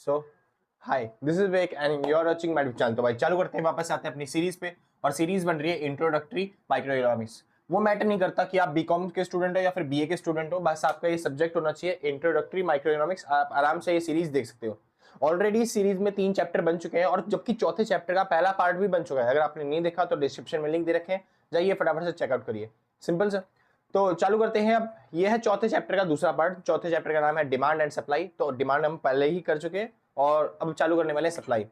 So hi, this is Vivek and you are watching my YouTube channel. तो भाई चालू करते हैं, वापस आते हैं अपनी सीरीज पे। और सीरीज बन रही है इंट्रोडक्टरी माइक्रोइकोनॉमिक्स। वो मैटर नहीं करता कि आप बीकॉम के स्टूडेंट हो या फिर बीए के स्टूडेंट हो, बस आपका ये सब्जेक्ट होना चाहिए इंट्रोडक्टरी माइक्रोइकोनॉमिक्स। आप आराम से ये सीरीज देख सकते हो। ऑलरेडी इस सीरीज में 3 चैप्टर बन चुके हैं और जबकि चौथे चैप्टर का पहला पार्ट भी बन चुका है। अगर आपने नहीं देखा तो डिस्क्रिप्शन में लिंक दे रखे हैं, जाइए फटाफट से चेकआउट करिए। Simple sir. तो चालू करते हैं। अब ये है चौथे चैप्टर का दूसरा पार्ट। चौथे चैप्टर का नाम है डिमांड एंड सप्लाई। तो डिमांड हम पहले ही कर चुके हैं और अब चालू करने वाले सप्लाई।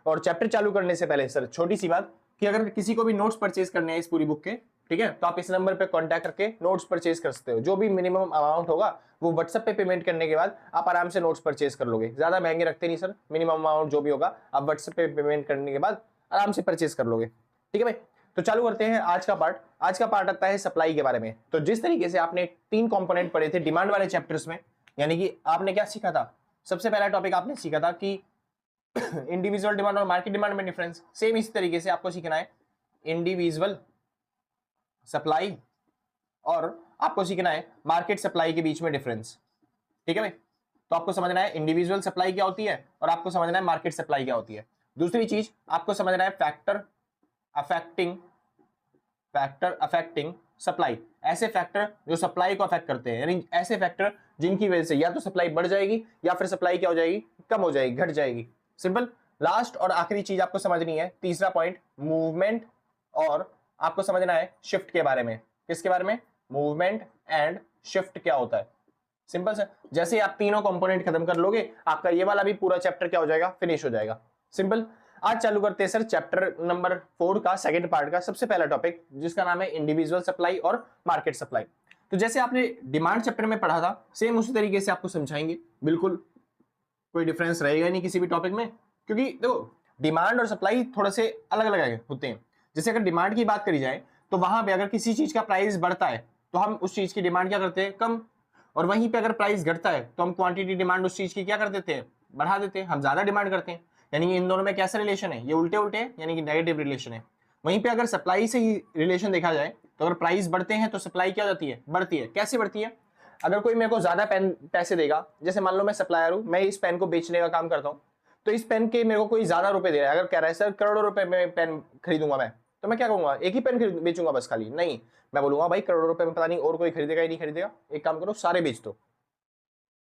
और चैप्टर चालू करने से पहले सर छोटी सी बात कि अगर किसी को भी नोट्स परचेज करने हैं इस पूरी बुक के, ठीक है, तो आप इस नंबर पे कांटेक्ट करके नोट्स परचेज कर सकते हो। जो भी मिनिमम अमाउंट होगा वो व्हाट्सएप पे पेमेंट करने के बाद आप आराम से नोट्स परचेज कर लोगे। ज्यादा महंगे रखते नहीं सर, मिनिमम अमाउंट जो भी होगा आप व्हाट्सएप पे पेमेंट करने के बाद आराम से परचेज कर लोगे। ठीक है भाई, तो चालू करते हैं आज का पार्ट। आज का पार्ट आता है सप्लाई के बारे में। तो जिस तरीके से आपने 3 कंपोनेंट पढ़े थे डिमांड वाले चैप्टर्स में, यानी कि आपने क्या सीखा था? सबसे पहला टॉपिक आपने सीखा था कि इंडिविजुअल डिमांड और मार्केट डिमांड में डिफरेंस। सेम इसी तरीके से आपको सीखना है इंडिविजुअल सप्लाई और आपको सीखना है मार्केट सप्लाई के बीच में डिफरेंस। ठीक है भाई, तो आपको समझना है इंडिविजुअल सप्लाई क्या होती है और आपको समझना है मार्केट सप्लाई क्या होती है। दूसरी चीज आपको समझना है फैक्टर अफेक्टिंग सप्लाई। ऐसे फैक्टर जो सप्लाई को अफेक्ट करते हैं, यानी ऐसे फैक्टर जिनकी वजह से या तो सप्लाई बढ़ जाएगी या फिर सप्लाई क्या हो जाएगी, कम हो जाएगी, घट जाएगी। सिंपल। लास्ट और आखिरी चीज आपको समझनी है, तीसरा पॉइंट, मूवमेंट और आपको समझना है शिफ्ट के बारे में। किसके बारे में? मूवमेंट एंड शिफ्ट क्या होता है। Simple sir. जैसे आप तीनों कंपोनेंट खत्म कर लोगे, आपका ये वाला भी पूरा चैप्टर क्या हो जाएगा, फिनिश हो जाएगा। सिंपल। आज चालू करते हैं सर चैप्टर नंबर 4 का सेकंड पार्ट का सबसे पहला टॉपिक, जिसका नाम है इंडिविजुअल सप्लाई और मार्केट सप्लाई। तो जैसे आपने डिमांड चैप्टर में पढ़ा था, सेम उसी तरीके से आपको समझाएंगे। बिल्कुल कोई डिफरेंस रहेगा नहीं किसी भी टॉपिक में, क्योंकि देखो डिमांड और सप्लाई थोड़े से अलग अलग होते हैं। जैसे अगर डिमांड की बात करी जाए तो वहां पे अगर किसी चीज का प्राइस बढ़ता है तो हम उस चीज की डिमांड क्या करते हैं, कम। और वहीं पे अगर प्राइस घटता है तो हम क्वांटिटी डिमांड उस चीज की क्या कर देते हैं, बढ़ा देते हैं, हम ज्यादा डिमांड करते हैं। यानी कि इन दोनों में कैसा रिलेशन है, ये उल्टे उल्टे है, यानी कि नेगेटिव रिलेशन है। वहीं पे अगर सप्लाई से ही रिलेशन देखा जाए तो अगर प्राइस बढ़ते हैं तो सप्लाई क्या जाती है, बढ़ती है। कैसे बढ़ती है? अगर कोई मेरे को ज्यादा पेन पैसे देगा, जैसे मान लो मैं सप्लायर हूं, मैं इस पेन को बेचने का काम करता हूं, तो इस पेन के मेरे को कोई ज्यादा रुपए दे रहा है, अगर कह रहा है सर करोड़ों रुपए में पेन खरीदूंगा मैं, तो मैं क्या करूंगा, एक ही पेन बेचूंगा बस खाली? नहीं, मैं बोलूंगा भाई करोड़ों रुपए में पता नहीं और कोई खरीदेगा ही नहीं खरीदेगा, एक काम करो सारे बेच दो।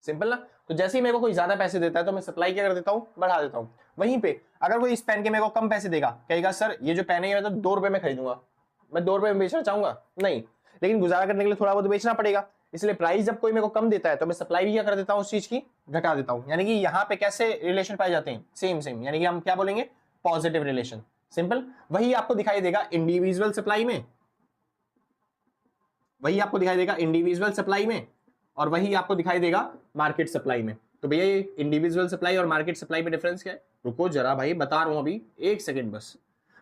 सिंपल ना। तो जैसे ही मेरे को कोई ज्यादा पैसे देता है तो मैं सप्लाई क्या कर देता हूँ, बढ़ा देता हूँ। वहीं पे अगर कोई इस पेन के मेरे को कम पैसे देगा, कहेगा सर ये जो पेन है ये तो 2 रुपए में खरीदूंगा, मैं 2 रुपए में बेचना चाहूंगा, नहीं, लेकिन गुजारा करने के लिए थोड़ा बहुत बेचना पड़ेगा, इसलिए प्राइस जब कोई मेरे को कम देता है तो मैं सप्लाई भी क्या कर देता हूँ, उस चीज की घटा देता हूँ। यानी कि यहाँ पे कैसे रिलेशन पाए जाते हैं, सेम सेम, यानी कि हम क्या बोलेंगे, पॉजिटिव रिलेशन। सिंपल। वही आपको दिखाई देगा इंडिविजुअल सप्लाई में, वही आपको दिखाई देगा इंडिविजुअल सप्लाई में, और वही आपको दिखाई देगा मार्केट सप्लाई में। तो भैया ये इंडिविजुअल सप्लाई और मार्केट सप्लाई में डिफरेंस क्या है? रुको जरा भाई, बता रहा हूं अभी, एक सेकंड बस।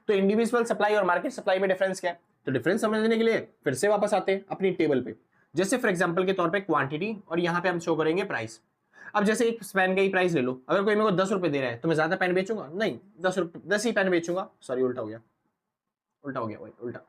तो इंडिविजुअल सप्लाई और मार्केट सप्लाई में डिफरेंस क्या है? तो डिफरेंस समझने के लिए फिर से वापस आते हैं अपनी टेबल पे। जैसे फॉर एग्जांपल के तौर पे क्वांटिटी, और यहाँ पे हम शो करेंगे प्राइस। अब जैसे एक पेन का ही प्राइस ले लो, अगर कोई मेरे को 10 रुपए दे रहा है तो मैं ज्यादा पेन बेचूंगा? नहीं, 10 ही पेन बेचूंगा। सॉरी, उल्टा हो गया भाई, उल्टा।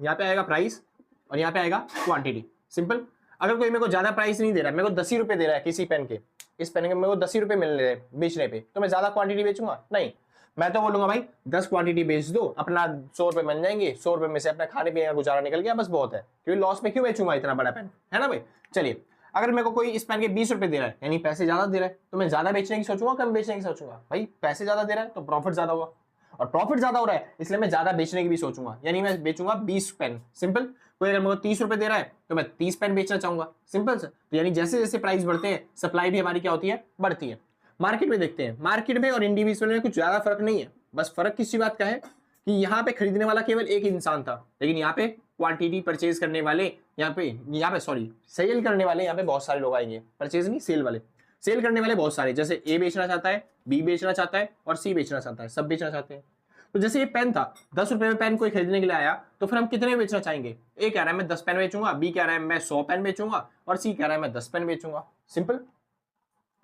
यहाँ पे आएगा प्राइस और यहाँ पे आएगा क्वांटिटी। सिंपल। अगर कोई मेरे को ज्यादा प्राइस नहीं दे रहा है, मेरे को 10 ही रुपए दे रहा है किसी पेन के, इस पेन के मेरे को 10 ही रुपए मिल रहे हैं बेचने पे, तो मैं ज्यादा क्वांटिटी बेचूंगा? नहीं, मैं तो बोलूंगा भाई 10 क्वांटिटी बेच दो, अपना 100 रुपए बन जाएंगे, 100 रुपए में से अपना खाने पीने का गुजारा निकल गया, बस बहुत है। क्योंकि लॉस में क्यों बेचूंगा इतना बड़ा पेन, है ना भाई। चलिए, अगर मेरे को कोई इस पेन के 20 रुपए दे रहा है, यानी पैसे ज्यादा दे रहा है, तो मैं ज्यादा बेचने की सोचूंगा, कम बेचने की सोचूंगा? भाई पैसे ज्यादा दे रहा है तो प्रॉफिट ज्यादा होगा, और प्रॉफिट ज्यादा हो रहा है इसलिए मैं ज्यादा बेचने की भी सोचूंगा, यानी मैं बेचूंगा 20 पेन। सिंपल। कोई अगर मेरे को 30 रुपए दे रहा है तो मैं 30 पेन बेचना चाहूंगा। Simple sir. तो यानी जैसे जैसे प्राइस बढ़ते हैं सप्लाई भी हमारी क्या होती है, बढ़ती है। मार्केट में देखते हैं, मार्केट में और इंडिविजुअल में कुछ ज्यादा फर्क नहीं है। बस फर्क किसी बात का है कि यहाँ पे खरीदने वाला केवल एक इंसान था, लेकिन यहाँ पे क्वांटिटी परचेज करने वाले, यहाँ पे सॉरी सेल करने वाले यहाँ पे बहुत सारे लोग आएंगे। परचेज नहीं, सेल वाले, सेल करने वाले बहुत सारे। जैसे ए बेचना चाहता है, बी बेचना चाहता है और सी बेचना चाहता है, सब बेचना चाहते हैं। तो जैसे ये पेन था, 10 रुपए में पेन कोई खरीदने के लिए आया, तो फिर हम कितने बेचना चाहेंगे? ए कह रहा है मैं 10 पेन बेचूंगा, बी कह रहा है मैं 100 पेन बेचूंगा, और सी कह रहा है मैं 10 पेन बेचूंगा। सिंपल।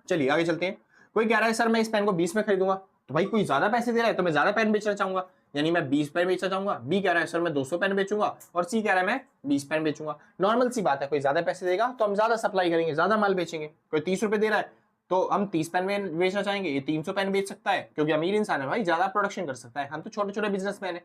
चलिए आगे चलते हैं। कोई कह रहा है सर मैं इस पेन को 20 में खरीदूंगा, तो भाई कोई ज्यादा पैसे दे रहा है तो मैं ज्यादा पेन बेचना चाहूंगा, यानी मैं 20 पेन बेचना चाहूंगा। बी कह रहा है सर मैं 200 पेन बेचूंगा, और सी कह रहा है मैं 20 पेन बेचूंगा। नॉर्मल सी बात है, कोई ज्यादा पैसे देगा तो हम ज्यादा सप्लाई करेंगे, ज्यादा माल बेचेंगे। कोई 30 रुपए दे रहा है तो हम 30 पेन में बेचना चाहेंगे, ये 300 पेन बेच सकता है क्योंकि अमीर इंसान है भाई, ज्यादा प्रोडक्शन कर सकता है। हम तो छोटे छोटे बिजनेसमैन है,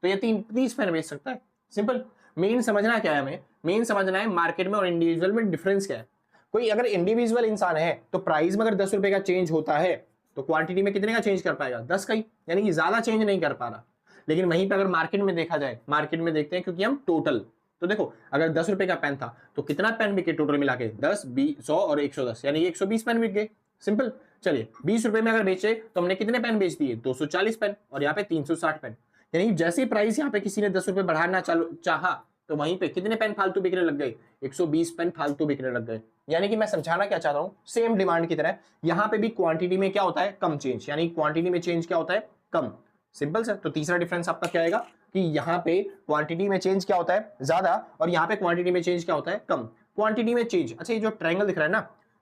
तो ये 30 पेन बेच सकता है। सिंपल। मेन समझना क्या है हमें, मेन समझना है मार्केट में और इंडिविजुअल में डिफरेंस क्या है। कोई अगर इंडिविजुअल इंसान है तो प्राइस में अगर 10 रुपए का चेंज होता है तो क्वांटिटी में कितने का चेंज कर पाएगा, 10 का ही, यानी कि ज्यादा चेंज नहीं कर पा रहा। लेकिन वहीं पर अगर मार्केट में देखा जाए, मार्केट में देखते हैं क्योंकि हम टोटल, तो देखो अगर 10 रुपए का पेन था तो कितना पेन बिके टोटल मिला के, 10, 20, 100 और 110, यानी कि 120 पेन बिक गए। सिंपल। चलिए 20 रुपए में अगर बेचे तो हमने कितने पेन बेच दिए, 240 पेन, और यहाँ पे 360 पेन। यानी जैसे प्राइस यहाँ पे किसी ने 10 रुपए बढ़ाना चाहा तो वहीं पे कितने पेन फालतू बिकने लग गए, 120 पेन फालतू बिकने लग गए। यानी कि मैं समझाना क्या चाहता हूं, सेम डिमांड की तरह यहाँ पे भी क्वांटिटी में क्या होता है, कम चेंज, यानी क्वांटिटी में चेंज क्या होता है, कम। Simple sir. तो तीसरा डिफरेंस आपका क्या आएगा कि यहाँ पे क्वांटिटी में चेंज क्या होता है, ज्यादा, और यहाँ पे क्वांटिटी में चेंज क्या होता है, कम। क्वांटिटी में चेंज, अच्छा ये जो ट्रायंगल दिख रहा है ना,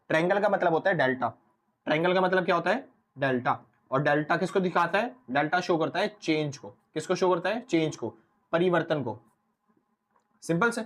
ट्रायंगल का मतलब होता है डेल्टा। ट्रायंगल का मतलब क्या होता है, डेल्टा। और डेल्टा किसको दिखाता है, डेल्टा शो करता है चेंज को। किसको शो करता है, चेंज को, परिवर्तन को। सिंपल से,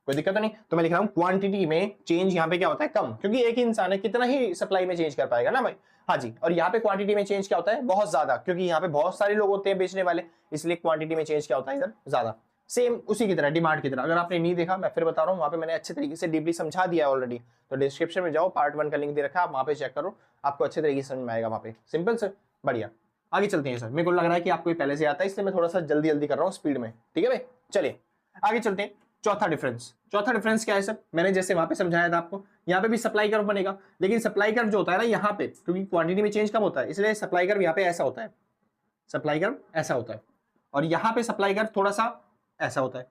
कोई दिक्कत तो नहीं। तो मैं लिख रहा हूं क्वांटिटी में चेंज यहाँ पे क्या होता है, कम, क्योंकि एक ही इंसान है, कितना ही सप्लाई में चेंज कर पाएगा ना भाई। हाँ जी। और यहाँ पे क्वांटिटी में चेंज क्या होता है, बहुत ज्यादा, क्योंकि यहाँ पे बहुत सारे लोग होते हैं बेचने वाले, इसलिए क्वांटिटी में चेंज क्या होता है इधर, ज्यादा। सेम उसी की तरह, डिमांड की तरह। अगर आपने नहीं देखा, मैं फिर बता रहा हूँ, वहां पे मैंने अच्छे तरीके से डीपली समझा दिया है ऑलरेडी। तो डिस्क्रिप्शन में जाओ, पार्ट 1 का लिंक दे रखा है, आप वहां पे चेक करो, आपको अच्छे तरीके से समझ में आएगा वहां पे। सिंपल सर, बढ़िया। आगे चलते हैं सर, मेरे को लग रहा है कि आपको पहले से आता है, इसलिए मैं थोड़ा सा जल्दी जल्दी कर रहा हूँ, स्पीड में। ठीक है भाई, चलिए आगे चलते हैं। चौथा डिफरेंस, चौथा डिफरेंस क्या है सर, मैंने जैसे वहां पे समझाया था आपको, यहाँ पे भी सप्लाई कर्व बनेगा, लेकिन सप्लाई कर्व जो होता है ना यहाँ पे, क्योंकि क्वांटिटी में चेंज कम होता है, इसलिए सप्लाई कर्व यहाँ पे ऐसा होता है, सप्लाई कर्व ऐसा होता है, और यहाँ पे सप्लाई कर्व थोड़ा सा ऐसा होता है।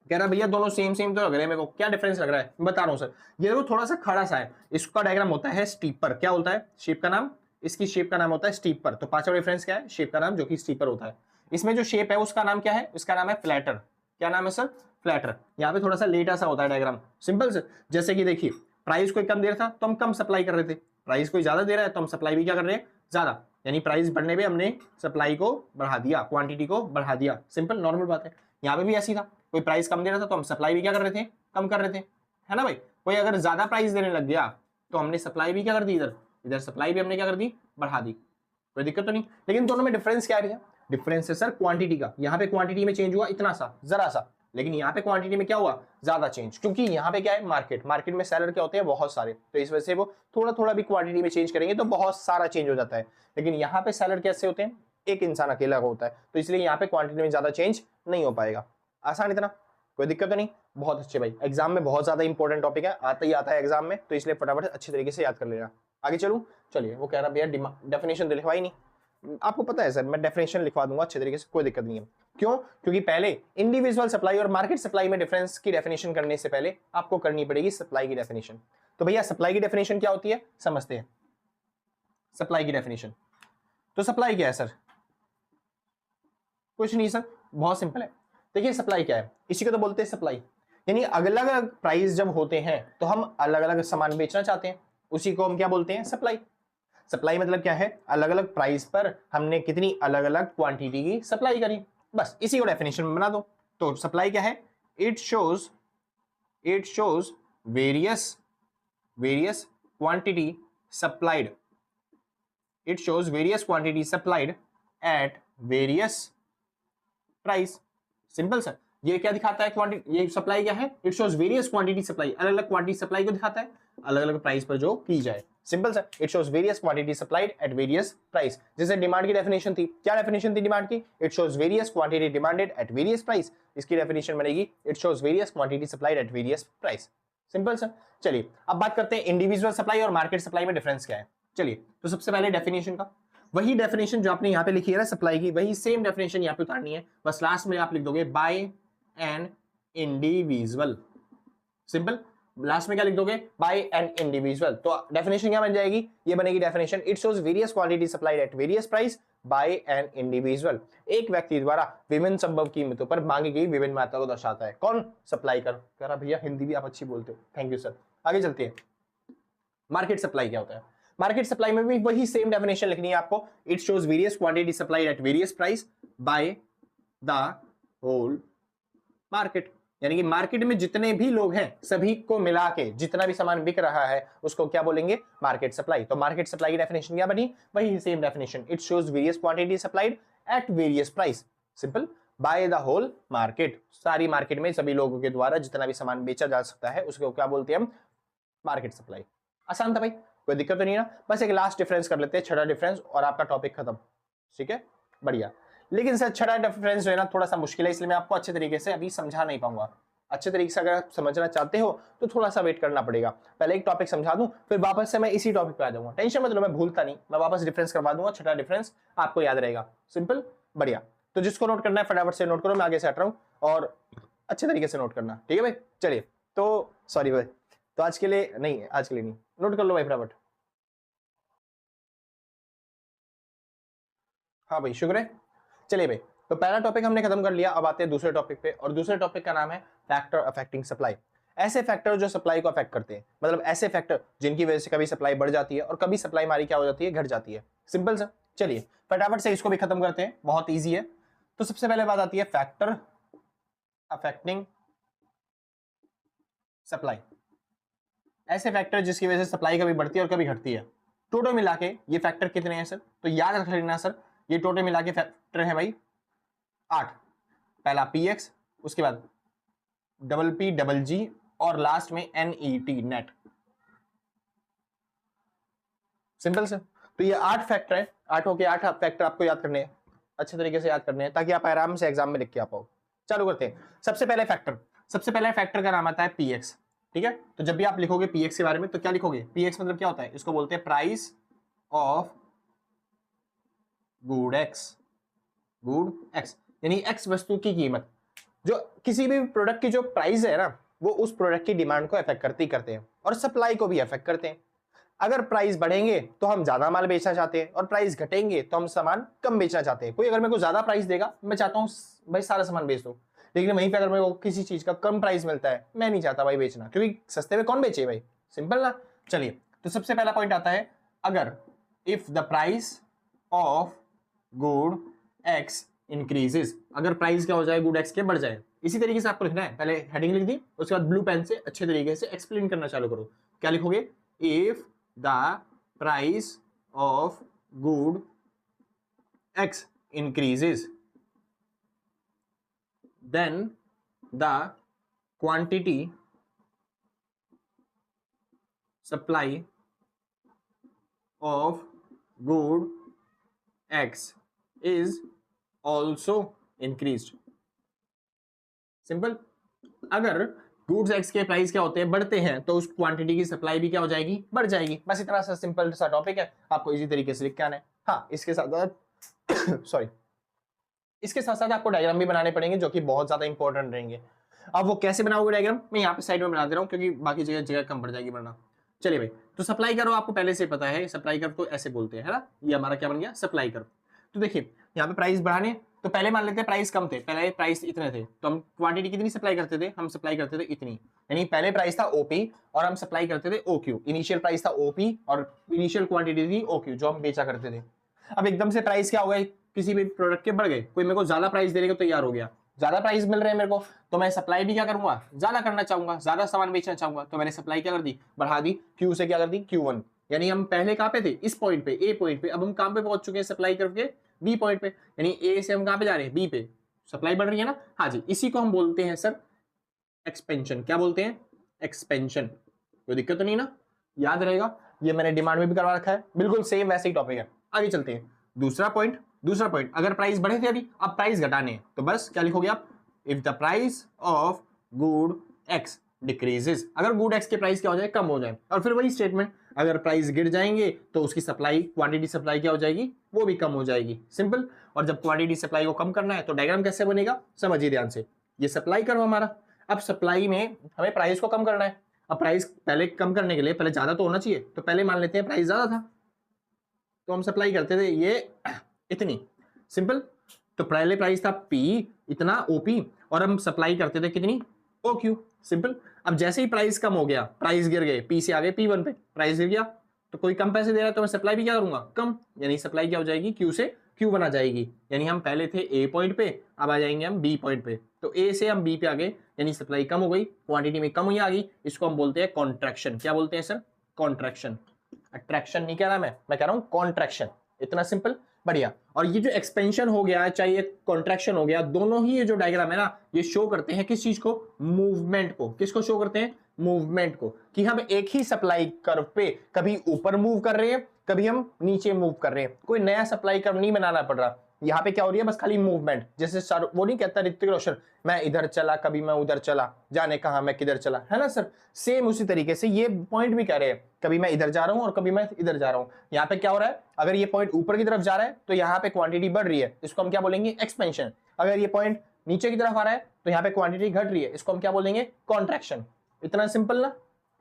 कह रहा भैया दोनों सेम सेम तो लग रहे हैं मेरे को, क्या डिफरेंस लग रहा है, मैं बता रहा हूँ सर। ये देखो थोड़ा सा खड़ा सा है, इसका डायग्राम होता है स्टीपर। क्या होता है, शेप का नाम, इसकी शेप का नाम होता है स्टीपर। तो पांचवा डिफरेंस क्या है, शेप का नाम, जो कि स्टीपर होता है। इसमें जो शेप है उसका नाम क्या है, उसका नाम है फ्लैटर। क्या नाम है सर, फ्लैटर। यहाँ पे थोड़ा सा लेटा सा होता है डायग्राम। Simple sir. जैसे कि देखिए, प्राइस कोई कम दे रहा था तो हम कम सप्लाई कर रहे थे, प्राइस कोई ज्यादा दे रहा है तो हम सप्लाई भी क्या कर रहे हैं, ज्यादा। यानी प्राइस बढ़ने पे हमने सप्लाई को बढ़ा दिया, क्वांटिटी को बढ़ा दिया। सिंपल, नॉर्मल बात है। यहाँ पे भी ऐसी था, कोई प्राइस कम दे रहा था तो हम सप्लाई भी क्या कर रहे थे, कम कर रहे थे, है ना भाई। कोई अगर ज्यादा प्राइस देने लग गया तो हमने सप्लाई भी क्या कर दी, इधर इधर सप्लाई भी हमने क्या कर दी, बढ़ा दी। कोई दिक्कत तो नहीं। लेकिन दोनों में डिफरेंस क्या है, डिफरेंस है सर क्वांटिटी का। यहाँ पे क्वांटिटी में चेंज हुआ इतना सा, जरा सा, लेकिन यहाँ पे क्वांटिटी में क्या हुआ, ज्यादा चेंज। क्योंकि यहाँ पे क्या है, मार्केट, मार्केट में सेलर क्या होते हैं, बहुत सारे, तो इस वजह से वो थोड़ा थोड़ा भी क्वांटिटी में चेंज करेंगे तो बहुत सारा चेंज हो जाता है। लेकिन यहाँ पे सेलर कैसे होते हैं, एक इंसान अकेला होता है, तो इसलिए यहाँ पे क्वांटिटी में ज्यादा चेंज नहीं हो पाएगा। आसान इतना, कोई दिक्कत तो नहीं। बहुत अच्छे भाई, एग्जाम में बहुत ज्यादा इंपॉर्टेंट टॉपिक है, आता ही आता है एग्जाम में, तो इसलिए फटाफट अच्छी तरीके से याद कर लेना। आगे चलूं, चलिए। वो कह रहा भैया डेफिनेशन तो लिखवाई नहीं, आपको पता है सर, मैं डेफिनेशन लिखवा दूंगा अच्छे तरीके से, कोई दिक्कत नहीं है। क्यों, क्योंकि पहले इंडिविजुअल सप्लाई और मार्केट सप्लाई में डिफरेंस की डेफिनेशन करने से पहले आपको करनी पड़ेगी सप्लाई की डेफिनेशन। तो भैया सप्लाई की डेफिनेशन क्या होती है, समझते हैं। सप्लाई की डेफिनेशन, तो सप्लाई क्या है सर, कुछ नहीं सर, बहुत सिंपल है। देखिए सप्लाई क्या है, इसी को तो बोलते हैं सप्लाई। यानी अलग अलग प्राइस जब होते हैं तो हम अलग अलग सामान बेचना चाहते हैं, उसी को हम क्या बोलते हैं, सप्लाई। सप्लाई मतलब क्या है, अलग अलग प्राइस पर हमने कितनी अलग अलग क्वांटिटी की सप्लाई करी, बस इसी को डेफिनेशन में बना दो। तो सप्लाई क्या है, it shows various quantity supplied, it shows various quantity supplied at various price. Simple sir. ये क्या दिखाता है, क्वांटिटी, ये सप्लाई क्या है, it shows various quantity supply, अलग अलग क्वांटिटी सप्लाई को दिखाता है, अलग अलग प्राइस पर जो की जाए। Simple sir. It shows various quantity supplied at various price. जैसे डिमांड की डेफिनेशन थी, क्या डेफिनेशन थी डिमांड की, it shows various quantity demanded eight various price. इसकी डेफिनेशन बनेगी, it shows various quantity supplied at various price. Simple sir. चलिए अब बात करते हैं इंडिविजुअल सप्लाई और मार्केट सप्लाई में डिफरेंस क्या है। चलिए, तो सबसे पहले डेफिनेशन का, वही डेफिनेशन जो आपने यहाँ पे लिखी है ना सप्लाई की, वही सेम डेफिनेशन यहाँ पे उतारनी है, बस लास्ट में आप लिख दोगे by an individual. Simple. Last में क्या लिख दोगे, बाय एन इंडिविजुअल। तो डेफिनेशन क्या बन जाएगी, ये बनेगी definition, it shows various quantity supplied at various price by an individual. एक व्यक्ति द्वारा विभिन्न संभव कीमतों पर मांगी गई विभिन्न मात्रा को दर्शाता है। कौन, सप्लाई कर। कह रहा भैया हिंदी भी आप अच्छी बोलते हो, थैंक यू सर। आगे चलते हैं। मार्केट सप्लाई क्या होता है, मार्केट सप्लाई में भी वही सेम डेफिनेशन लिखनी है आपको, it shows various quantity supplied at various price by the whole market. यानी कि मार्केट में जितने भी लोग हैं सभी को मिला के जितना भी सामान बिक रहा है उसको क्या बोलेंगे, मार्केट सप्लाई। तो मार्केट सप्लाई की डेफिनेशन क्या बनी, वही same definition, it shows various quantity supplied at various price, simple, by the whole market, सारी मार्केट में सभी लोगों के द्वारा जितना भी सामान बेचा जा सकता है उसको क्या बोलते हैं हम, मार्केट सप्लाई। आसान था भाई, कोई दिक्कत तो नहीं ना। बस एक लास्ट डिफरेंस कर लेते हैं, छठा डिफरेंस, और आपका टॉपिक खत्म। ठीक है, बढ़िया। लेकिन सर छठा डिफरेंस जो है ना थोड़ा सा मुश्किल है, इसलिए मैं आपको अच्छे तरीके से अभी समझा नहीं पाऊंगा। अच्छे तरीके से अगर आप समझना चाहते हो तो थोड़ा सा वेट करना पड़ेगा, पहले एक टॉपिक समझा दूं फिर वापस से मैं इसी टॉपिक पे आ जाऊंगा। टेंशन मत लो, मैं भूलता नहीं, मैं वापस डिफरेंस करवा दूंगा, छठा डिफरेंस आपको याद रहेगा। सिंपल, बढ़िया। तो जिसको नोट करना है फटाफट से नोट करो, मैं आगे से हट रहा हूं और अच्छे तरीके से नोट करना, ठीक है भाई। चलिए, तो सॉरी भाई, तो आज के लिए नहीं, आज के लिए नहीं, नोट कर लो भाई फटाफट। हाँ भाई, शुक्र है। चलिए भाई, तो पहला टॉपिक हमने खत्म कर लिया, अब आते हैं दूसरे टॉपिक पे, और दूसरे टॉपिक का नाम है फैक्टर अफेक्टिंग सप्लाई। ऐसे फैक्टर जो सप्लाई को अफेक्ट करते हैं, मतलब ऐसे फैक्टर जिनकी वजह से कभी सप्लाई बढ़ जाती है और कभी सप्लाई हमारी क्या हो जाती है, घट जाती है। सिंपल सा। चलिए फटाफट से इसको भी खत्म करते हैं, बहुत ईजी है। तो सबसे पहले बात आती है फैक्टर अफेक्टिंग सप्लाई। ऐसे फैक्टर जिसकी वजह से सप्लाई कभी बढ़ती है और कभी घटती है। टोटल मिला के ये फैक्टर कितने हैं सर, तो याद रख लेना सर, ये टोटल मिला के फैक्टर है भाई 8। पहला पी एक्स, उसके बाद डबल पी डबल जी, और लास्ट में NET नेट। सिंपल से। तो ये 8 फैक्टर है, 8 के 8 फैक्टर आपको याद करने हैं, अच्छे तरीके से याद करने हैं ताकि आप आराम से एग्जाम में लिख के आ पाओ। चालू करते हैं। सबसे पहले फैक्टर का नाम आता है पी एक्स। ठीक है, तो जब भी आप लिखोगे पी एक्स के बारे में तो क्या लिखोगे, पी एक्स मतलब क्या होता है, इसको बोलते हैं price of good x. Good x यानी एक्स वस्तु की कीमत। जो किसी भी प्रोडक्ट की जो प्राइस है ना, वो उस प्रोडक्ट की डिमांड को अफेक्ट करते हैं और सप्लाई को भी अफेक्ट करते हैं। अगर प्राइस बढ़ेंगे तो हम ज्यादा माल बेचना चाहते हैं, और प्राइस घटेंगे तो हम सामान कम बेचना चाहते हैं। कोई अगर मेरे को ज्यादा प्राइस देगा, मैं चाहता हूँ भाई सारा सामान बेच दो, लेकिन वहीं पे अगर मेरे को किसी चीज का कम प्राइस मिलता है, मैं नहीं चाहता भाई बेचना, क्योंकि सस्ते में कौन बेचे भाई। सिंपल ना। चलिए, तो सबसे पहला पॉइंट आता है, अगर if the price of good X increases, अगर प्राइस क्या हो जाए, गुड एक्स के बढ़ जाए। इसी तरीके से आपको लिखना है, पहले हेडिंग लिख दी, उसके बाद ब्लू पेन से अच्छे तरीके से एक्सप्लेन करना चालू करो। क्या लिखोगे, if the price of good X increases then the quantity supply of good X is also increased. Simple. अगर गुड्स एक्स के प्राइस क्या होते हैं, बढ़ते हैं, तो उस क्वांटिटी की सप्लाई भी क्या हो जाएगी, बढ़ जाएगी। बस इतना सा सिंपल सा टॉपिक है, आपको इजी तरीके से लिख के आना है। हाँ, इसके साथ सॉरी, इसके साथ साथ आपको डायग्राम भी बनाने पड़ेंगे जो कि बहुत ज्यादा इंपॉर्टेंट रहेंगे। अब वो कैसे बनाओगे डायग्राम, मैं यहाँ पे साइड में बना दे रहा हूँ क्योंकि बाकी जगह जगह कम पड़ जाएगी वरना। चलिए भाई, तो सप्लाई कर्व आपको पहले से पता है, सप्लाई कर्व तो ऐसे बोलते हैं, है ना, ये हमारा क्या बन गया, सप्लाई कर्व। तो देखिए यहाँ पे प्राइस बढ़ाने, तो पहले मान लेते हैं प्राइस कम थे, पहले प्राइस इतने थे, तो हम क्वांटिटी कितनी सप्लाई करते थे, हम सप्लाई करते थे इतनी, यानी पहले प्राइस था ओपी और हम सप्लाई करते थे ओक्यू। इनिशियल प्राइस था ओपी और इनिशियल क्वांटिटी थी ओक्यू जो हम बेचा करते थे। अब एकदम से प्राइस क्या हो गए, किसी भी प्रोडक्ट के बढ़ गए, कोई मेरे को ज्यादा प्राइस देने को तैयार हो गया, ज्यादा प्राइस मिल रहे हैं मेरे को, तो मैं सप्लाई भी क्या करूंगा, ज्यादा करना चाहूंगा, ज्यादा सामान बेचना चाहूंगा, तो मैंने सप्लाई क्या कर दी, बढ़ा दी, क्यू से क्या कर दी, Q1। यानी हम पहले कहां पे थे, इस पॉइंट पे, ए पॉइंट पे, अब हम कहां पे पहुंच चुके हैं, सप्लाई कर्व के बी पॉइंट पे, यानी ए से हम कहां पे जा रहे हैं, बी पे, सप्लाई बढ़ रही है ना। हाँ जी, इसी को हम बोलते हैं सर एक्सपेंशन। क्या बोलते हैं, एक्सपेंशन। कोई दिक्कत तो नहीं ना, याद रहेगा, ये मैंने डिमांड में भी करवा रखा है, बिल्कुल सेम वैसे ही टॉपिक है। आगे चलते हैं, दूसरा पॉइंट, अगर प्राइस बढ़े थे अभी, अब प्राइस घटाने हैं, तो बस क्या लिखोगे आप, if the price of good x decreases, अगर गुड एक्स के प्राइस क्या हो जाए, कम हो जाए, और फिर वही स्टेटमेंट, अगर प्राइस गिर जाएंगे तो उसकी सप्लाई, क्वांटिटी सप्लाई क्या हो जाएगी, वो भी कम हो जाएगी। सिंपल। और जब क्वांटिटी सप्लाई को कम करना है तो डायग्राम कैसे बनेगा, समझिए ध्यान से। ये सप्लाई कर्व हमारा, अब सप्लाई में हमें प्राइस को कम करना है। अब प्राइस पहले कम करने के लिए पहले ज्यादा तो होना चाहिए, तो पहले मान लेते हैं प्राइस ज्यादा था, तो हम सप्लाई करते थे ये इतनी। सिंपल। तो पहले प्राइस था P इतना OP, और हम सप्लाई करते थे कितनी, OQ। सिंपल। अब जैसे ही प्राइस कम हो गया, प्राइस गिर गए, P से आ गए P1 पे, प्राइस गिर गया, तो कोई कम पैसे दे रहा है तो मैं सप्लाई भी क्या करूंगा, कम, यानी सप्लाई क्या हो जाएगी, Q से Q1 आ जाएगी। यानी हम पहले थे A पॉइंट पे, अब आ जाएंगे हम B पॉइंट पे, तो ए से हम बी पे आ गए, यानी सप्लाई कम हो गई, क्वांटिटी में कम हुई आ गई, इसको हम बोलते हैं कॉन्ट्रैक्शन। क्या बोलते हैं सर? कॉन्ट्रैक्शन। अट्रैक्शन नहीं कह रहा मैं कह रहा हूं कॉन्ट्रैक्शन। इतना सिंपल, बढ़िया। और ये जो एक्सपेंशन हो गया चाहे ये कॉन्ट्रैक्शन हो गया, दोनों ही ये जो डायग्राम है ना, ये शो करते हैं किस चीज को? मूवमेंट को। किसको शो करते हैं? मूवमेंट को, कि हम एक ही सप्लाई कर्व पे कभी ऊपर मूव कर रहे हैं, कभी हम नीचे मूव कर रहे हैं। कोई नया सप्लाई कर्व नहीं बनाना पड़ रहा, यहाँ पे क्या हो रही है? बस खाली मूवमेंट। जैसे वो नहीं कहता ऋतिक रोशन, मैं इधर चला कभी मैं उधर चला, जाने कहा मैं किधर चला, है ना सर? सेम उसी तरीके से ये पॉइंट भी कह रहे हैं, कभी मैं इधर जा रहा हूं और कभी मैं इधर जा रहा हूं। यहाँ पे क्या हो रहा है? अगर ये पॉइंट ऊपर की तरफ जा रहा है तो यहाँ पे क्वांटिटी बढ़ रही है, इसको हम क्या बोलेंगे? एक्सपेंशन। अगर ये पॉइंट नीचे की तरफ आ रहा है तो यहाँ पे क्वांटिटी घट रही है, इसको हम क्या बोलेंगे? कॉन्ट्रैक्शन। इतना सिंपल ना,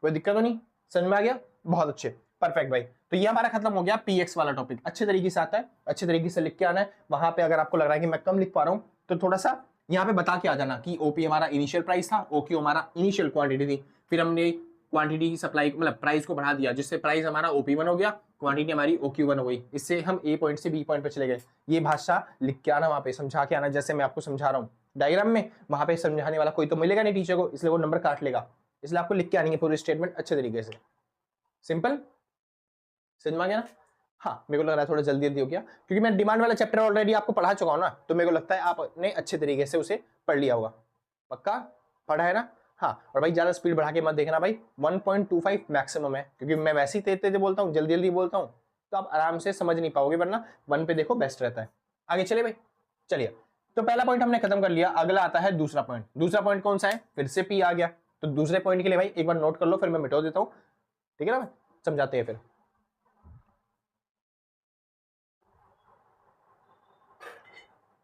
कोई दिक्कत तो नहीं? समझ में आ गया? बहुत अच्छे, परफेक्ट भाई। तो ये हमारा खत्म हो गया पीएक्स वाला टॉपिक। अच्छे तरीके से आता है, अच्छे तरीके से लिख के आना है। वहां पे अगर आपको लग रहा है कि मैं कम लिख पा रहा हूं तो थोड़ा सा यहाँ पे बता के आ जाना कि ओपी हमारा इनिशियल प्राइस था, ओक्यू हमारा इनिशियल क्वांटिटी थी, फिर हमने क्वांटिटी की सप्लाई मतलब प्राइस को बढ़ा दिया, जिससे प्राइस हमारा OP1 हो गया, क्वांटिटी हमारी OQ1 हो गई। इससे हम ए पॉइंट से बी पॉइंट पे चले गए। ये भाषा लिख के आना, वहां पे समझा के आना, जैसे मैं आपको समझा रहा हूँ डायग्राम में। वहां पे समझाने वाला कोई तो मिलेगा नहीं टीचर को, इसलिए वो नंबर काट लेगा। इसलिए आपको लिख के आनी है पूरी स्टेटमेंट अच्छे तरीके से। सिंपल, समझ में आ गया ना? हाँ, मेरे को लग रहा है थोड़ा जल्दी जल्दी हो गया, क्योंकि मैं डिमांड वाला चैप्टर ऑलरेडी आपको पढ़ा चुका हूं ना, तो मेरे को लगता है आपने अच्छे तरीके से उसे पढ़ लिया होगा। पक्का पढ़ा है ना? हाँ। और भाई ज्यादा स्पीड बढ़ा के मत देखना भाई, 1.25 मैक्सिमम है, क्योंकि मैं वैसे ही तेज तेज बोलता हूँ, जल्दी जल्दी बोलता हूँ, तो आप आराम से समझ नहीं पाओगे, वरना 1 पे देखो बेस्ट रहता है। आगे चले भाई, चलिए। तो पहला पॉइंट हमने खत्म कर लिया, अगला आता है दूसरा पॉइंट। दूसरा पॉइंट कौन सा है? फिर से पी आ गया। तो दूसरे पॉइंट के लिए भाई एक बार नोट कर लो, फिर मैं मिटा देता हूँ, ठीक है ना? समझाते हैं फिर।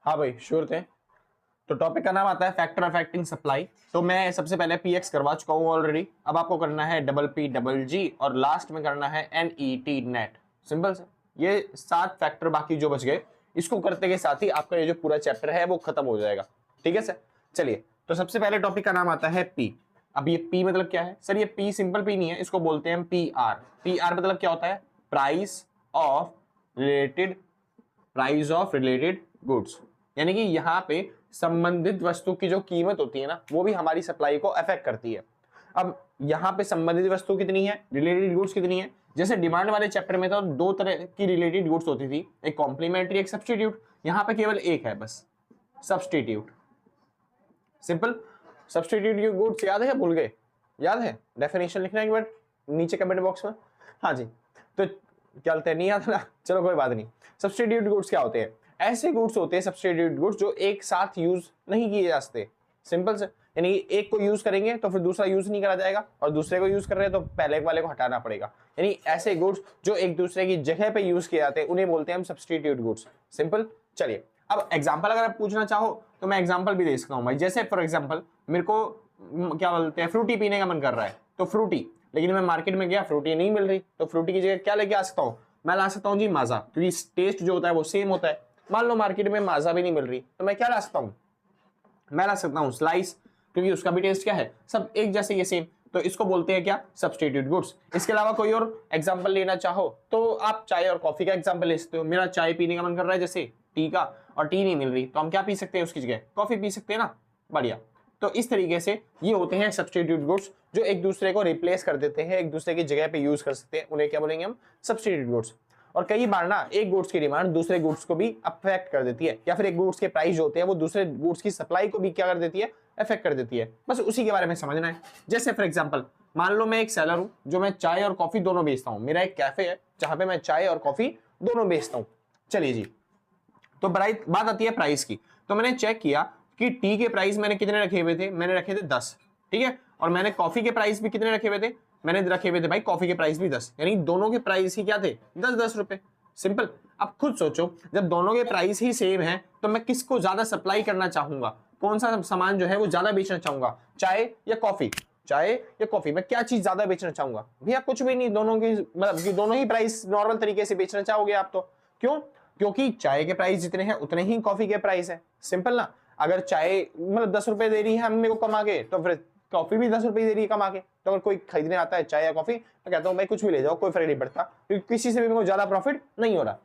हाँ भाई श्योर थे। तो टॉपिक का नाम आता है फैक्टर अफेक्टिंग सप्लाई। तो मैं सबसे पहले पीएक्स करवा चुका हूँ ऑलरेडी, अब आपको करना है PPG और लास्ट में करना है NET नेट। सिंपल से ये 7 फैक्टर बाकी जो बच गए, इसको करते के साथ ही आपका ये जो पूरा चैप्टर है वो खत्म हो जाएगा। ठीक है सर? चलिए, तो सबसे पहले टॉपिक का नाम आता है पी। अब ये पी मतलब क्या है सर? ये पी सिंपल पी नहीं है, इसको बोलते हैं PR। PR मतलब क्या होता है? Price of related goods. यानी कि यहाँ पे संबंधित वस्तु की जो कीमत होती है ना, वो भी हमारी सप्लाई को अफेक्ट करती है। अब यहाँ पे संबंधित वस्तु कितनी है, रिलेटेड गुड्स कितनी है? जैसे डिमांड वाले चैप्टर में तो 2 तरह की रिलेटेड गुड्स होती थी, एक कॉम्प्लीमेंट्री एक सब्स्टिट्यूट। यहाँ पे केवल एक है बस, सब्स्टिट्यूट। सिंपल। सब्स्टिट्यूट गुड्स याद है या भूल गए? याद है? डेफिनेशन लिखना एक बार नीचे कमेंट बॉक्स में। हाँ जी, तो क्या बोलते हैं, नहीं याद ना? चलो कोई बात नहीं। सब्स्टिट्यूट गुड्स क्या होते हैं? ऐसे गुड्स होते हैं सब्स्टिट्यूट गुड्स जो एक साथ यूज नहीं किए जा सकते। सिंपल से, यानी एक को यूज करेंगे तो फिर दूसरा यूज नहीं करा जाएगा, और दूसरे को यूज कर रहे हैं तो पहले वाले को हटाना पड़ेगा। यानी ऐसे गुड्स जो एक दूसरे की जगह पे यूज किए जाते हैं उन्हें बोलते हैं हम सब्स्टिट्यूट गुड्स। सिंपल। चलिए, अब एग्जांपल अगर आप पूछना चाहो तो मैं एग्जांपल भी दे सकता हूँ भाई। जैसे फॉर एग्जांपल मेरे को क्या बोलते हैं, फ्रूटी पीने का मन कर रहा है, तो फ्रूटी, लेकिन मैं मार्केट में गया, फ्रूटी नहीं मिल रही, तो फ्रूटी की जगह क्या लेके आ सकता हूँ? मैं ला सकता हूँ जी माजा, क्योंकि टेस्ट जो होता है वो सेम होता है। मान लो मार्केट में माजा भी नहीं मिल रही, तो मैं क्या ला सकता हूँ? मैं ला सकता हूँ स्लाइस, क्योंकि उसका भी टेस्ट क्या है, सब एक जैसे ये सेम। तो इसको बोलते हैं क्या? Substitute goods. इसके अलावा कोई और एग्जांपल लेना चाहो तो आप चाय और कॉफी का एग्जांपल ले सकते हो। मेरा चाय पीने का मन कर रहा है जैसे टी का, और टी नहीं मिल रही, तो हम क्या पी सकते हैं उसकी जगह? कॉफी पी सकते हैं ना। बढ़िया। तो इस तरीके से ये होते हैं सब्स्टिट्यूट गुड्स, जो एक दूसरे को रिप्लेस कर देते हैं, एक दूसरे की जगह पे यूज कर सकते हैं, उन्हें क्या बोलेंगे हम? Substitute goods. और कई बार ना एक गुड्स की डिमांड दूसरे गुड्स को भी अफेक्ट कर देती है, या फिर एक गुड्स के प्राइस जो होते हैं वो दूसरे गुड्स की सप्लाई को भी क्या कर देती है? अफेक्ट कर देती है। बस उसी के बारे में समझना है। जैसे फॉर एग्जांपल मान लो मैं एक सेलर हूं जो मैं चाय और कॉफी दोनों बेचता हूं। मेरा एक कैफे है जहां पे मैं चाय और कॉफी दोनों बेचता हूं। चलिए जी, तो बात आती है प्राइस की। तो मैंने चेक किया कि टी के प्राइस मैंने कितने रखे हुए थे? मैंने रखे थे 10, ठीक है। और मैंने कॉफी के प्राइस भी कितने रखे हुए थे? मैंने रखे हुए थे भाई कॉफी के प्राइस भी 10, यानी दोनों के प्राइस ही क्या थे? 10-10 रुपए। सिंपल। अब खुद सोचो, जब दोनों के प्राइस ही सेम है तो मैं किसको ज्यादा सप्लाई करना चाहूंगा? कौन सा सामान जो है वो ज्यादा बेचना चाहूंगा? चाय या कॉफी? चाय या कॉफी? मैं क्या चीज ज्यादा बेचना चाहूंगा? भैया कुछ भी नहीं, दोनों की मतलब कि दोनों ही प्राइस नॉर्मल तरीके से बेचना चाहोगे आप तो। क्यों? क्योंकि चाय के प्राइस जितने हैं उतने ही कॉफी के प्राइस है। सिंपल ना। अगर चाय मतलब 10 रुपए दे रही है मेरे को कमा के, तो फिर कॉफी भी 10 रुपए दे रही है कमा के। तो अगर कोई खरीदने आता है चाय या कॉफी, तो कहता हूँ भाई कुछ भी ले जाओ, कोई फर्क नहीं पड़ता, क्योंकि किसी से भी मेरे को ज्यादा प्रॉफिट नहीं हो रहा।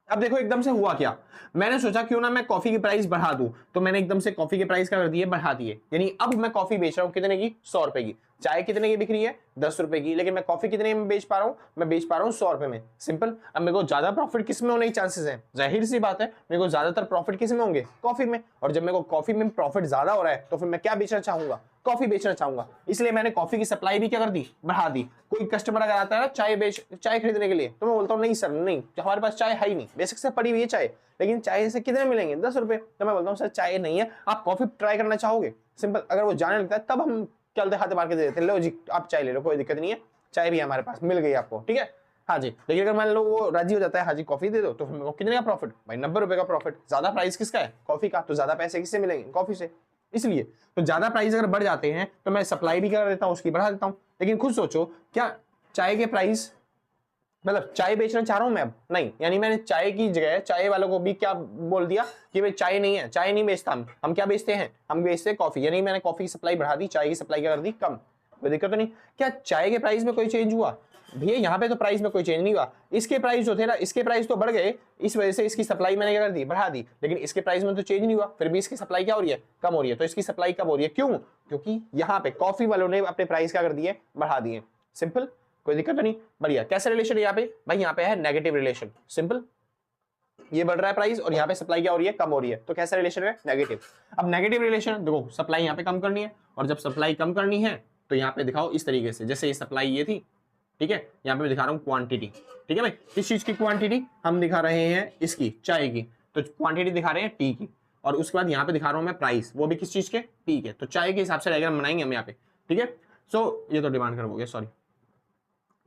अब देखो एकदम से हुआ क्या, मैंने सोचा क्यों ना मैं कॉफी की प्राइस बढ़ा दूं, तो मैंने एकदम से कॉफी की प्राइस क्या कर दी है, बढ़ा दी है। यानी अब मैं कॉफी बेच रहा हूं कितने की, 100 रुपए की। चाय कितने की बिक रही है, 10 रुपए की, लेकिन मैं कॉफी कितने में बेच पा रहा हूं, मैं बेच पा रहा हूं 100 रुपए में। सिंपल। अब मेरे को ज्यादा प्रॉफिट किस में होने के चांसेस है, जाहिर सी बात है मेरे को ज्यादातर प्रॉफिट किस में होंगे, कॉफी में। और जब मेरे को कॉफी में प्रॉफिट ज्यादा हो रहा है तो फिर मैं क्या बेचना चाहूंगा, कॉफी बेचना चाहूंगा। इसलिए मैंने कॉफी की सप्लाई भी क्या कर दी, बढ़ा दी। कोई कस्टमर अगर आता है ना चाय खरीदने के लिए, तो मैं बोलता हूँ नहीं सर नहीं, हमारे पास चाय है ही नहीं, बेसिक से पड़ी हुई है चाय, लेकिन चाय से कितने मिलेंगे, 10 रुपए। तो मैं बोलता हूँ सर चाय नहीं है, आप कॉफी ट्राई करना चाहोगे। सिंपल। अगर वो जाने लगता है तब हम चलते हाथ मार के दे देते हैं, लो जी आप चाय ले लो, कोई दिक्कत नहीं है, चाय भी है हमारे पास, मिल गई आपको, ठीक है। हाँ जी। लेकिन अगर मान लो वो राजी हो जाता है, हाँ जी कॉफी दे दो, तो फिर मेरे को कितने का प्रॉफिट भाई, 90 रुपए का प्रॉफिट। ज्यादा प्राइस किसका है, कॉफी का, तो ज्यादा पैसे किससे मिलेंगे, कॉफी से। इसलिए तो ज्यादा प्राइस अगर बढ़ जाते हैं तो मैं सप्लाई भी कर देता हूँ, उसकी बढ़ा देता हूँ। लेकिन खुद सोचो, क्या चाय के प्राइस, मतलब चाय बेचना चाह रहा हूं मैं अब, नहीं। यानी मैंने चाय की जगह चाय वालों को भी क्या बोल दिया कि भाई चाय नहीं है, चाय नहीं बेचता हम क्या बेचते हैं, हम बेचते हैं कॉफी। यानी मैंने कॉफी की सप्लाई बढ़ा दी, चाय की सप्लाई क्या कर दी, कम। कोई दिक्कत तो नहीं। क्या चाय के प्राइस में कोई चेंज हुआ, भैया यहाँ पे तो प्राइस में कोई चेंज नहीं हुआ। इसके प्राइस जो थे ना, इसके प्राइस तो बढ़ गए, इस वजह से इसकी सप्लाई मैंने क्या कर दी, बढ़ा दी। लेकिन इसके प्राइस में तो चेंज नहीं हुआ, फिर भी इसकी सप्लाई क्या हो रही है, कम हो रही है। तो इसकी सप्लाई कम हो रही है, क्यों, क्योंकि यहाँ पे कॉफी वालों ने अपने प्राइस क्या कर दिए, बढ़ा दिए। सिंपल। कोई दिक्कत तो नहीं। बढ़िया। कैसे रिलेशन है यहाँ पे भाई, यहाँ पे है नेगेटिव रिलेशन। सिंपल। ये बढ़ रहा है प्राइस और यहाँ पे सप्लाई क्या हो रही है, कम हो रही है, तो कैसा रिलेशन है, नेगेटिव। अब नेगेटिव रिलेशन देखो, सप्लाई यहाँ पे कम करनी है, और जब सप्लाई कम करनी है तो यहाँ पे दिखाओ इस तरीके से, जैसे ये सप्लाई ये थी, ठीक है, यहाँ पे मैं दिखा रहा हूँ क्वांटिटी, ठीक है भाई। किस चीज की क्वांटिटी, हम दिखा रहे हैं इसकी, चाय की, तो क्वांटिटी दिखा रहे हैं टी की। और उसके बाद यहाँ पे दिखा रहा हूँ मैं प्राइस, वो भी किस चीज के, टी के। तो चाय के हिसाब से डायग्राम बनाएंगे हम यहाँ पे, ठीक है। सो ये तो डिमांड कर हो गया, सॉरी,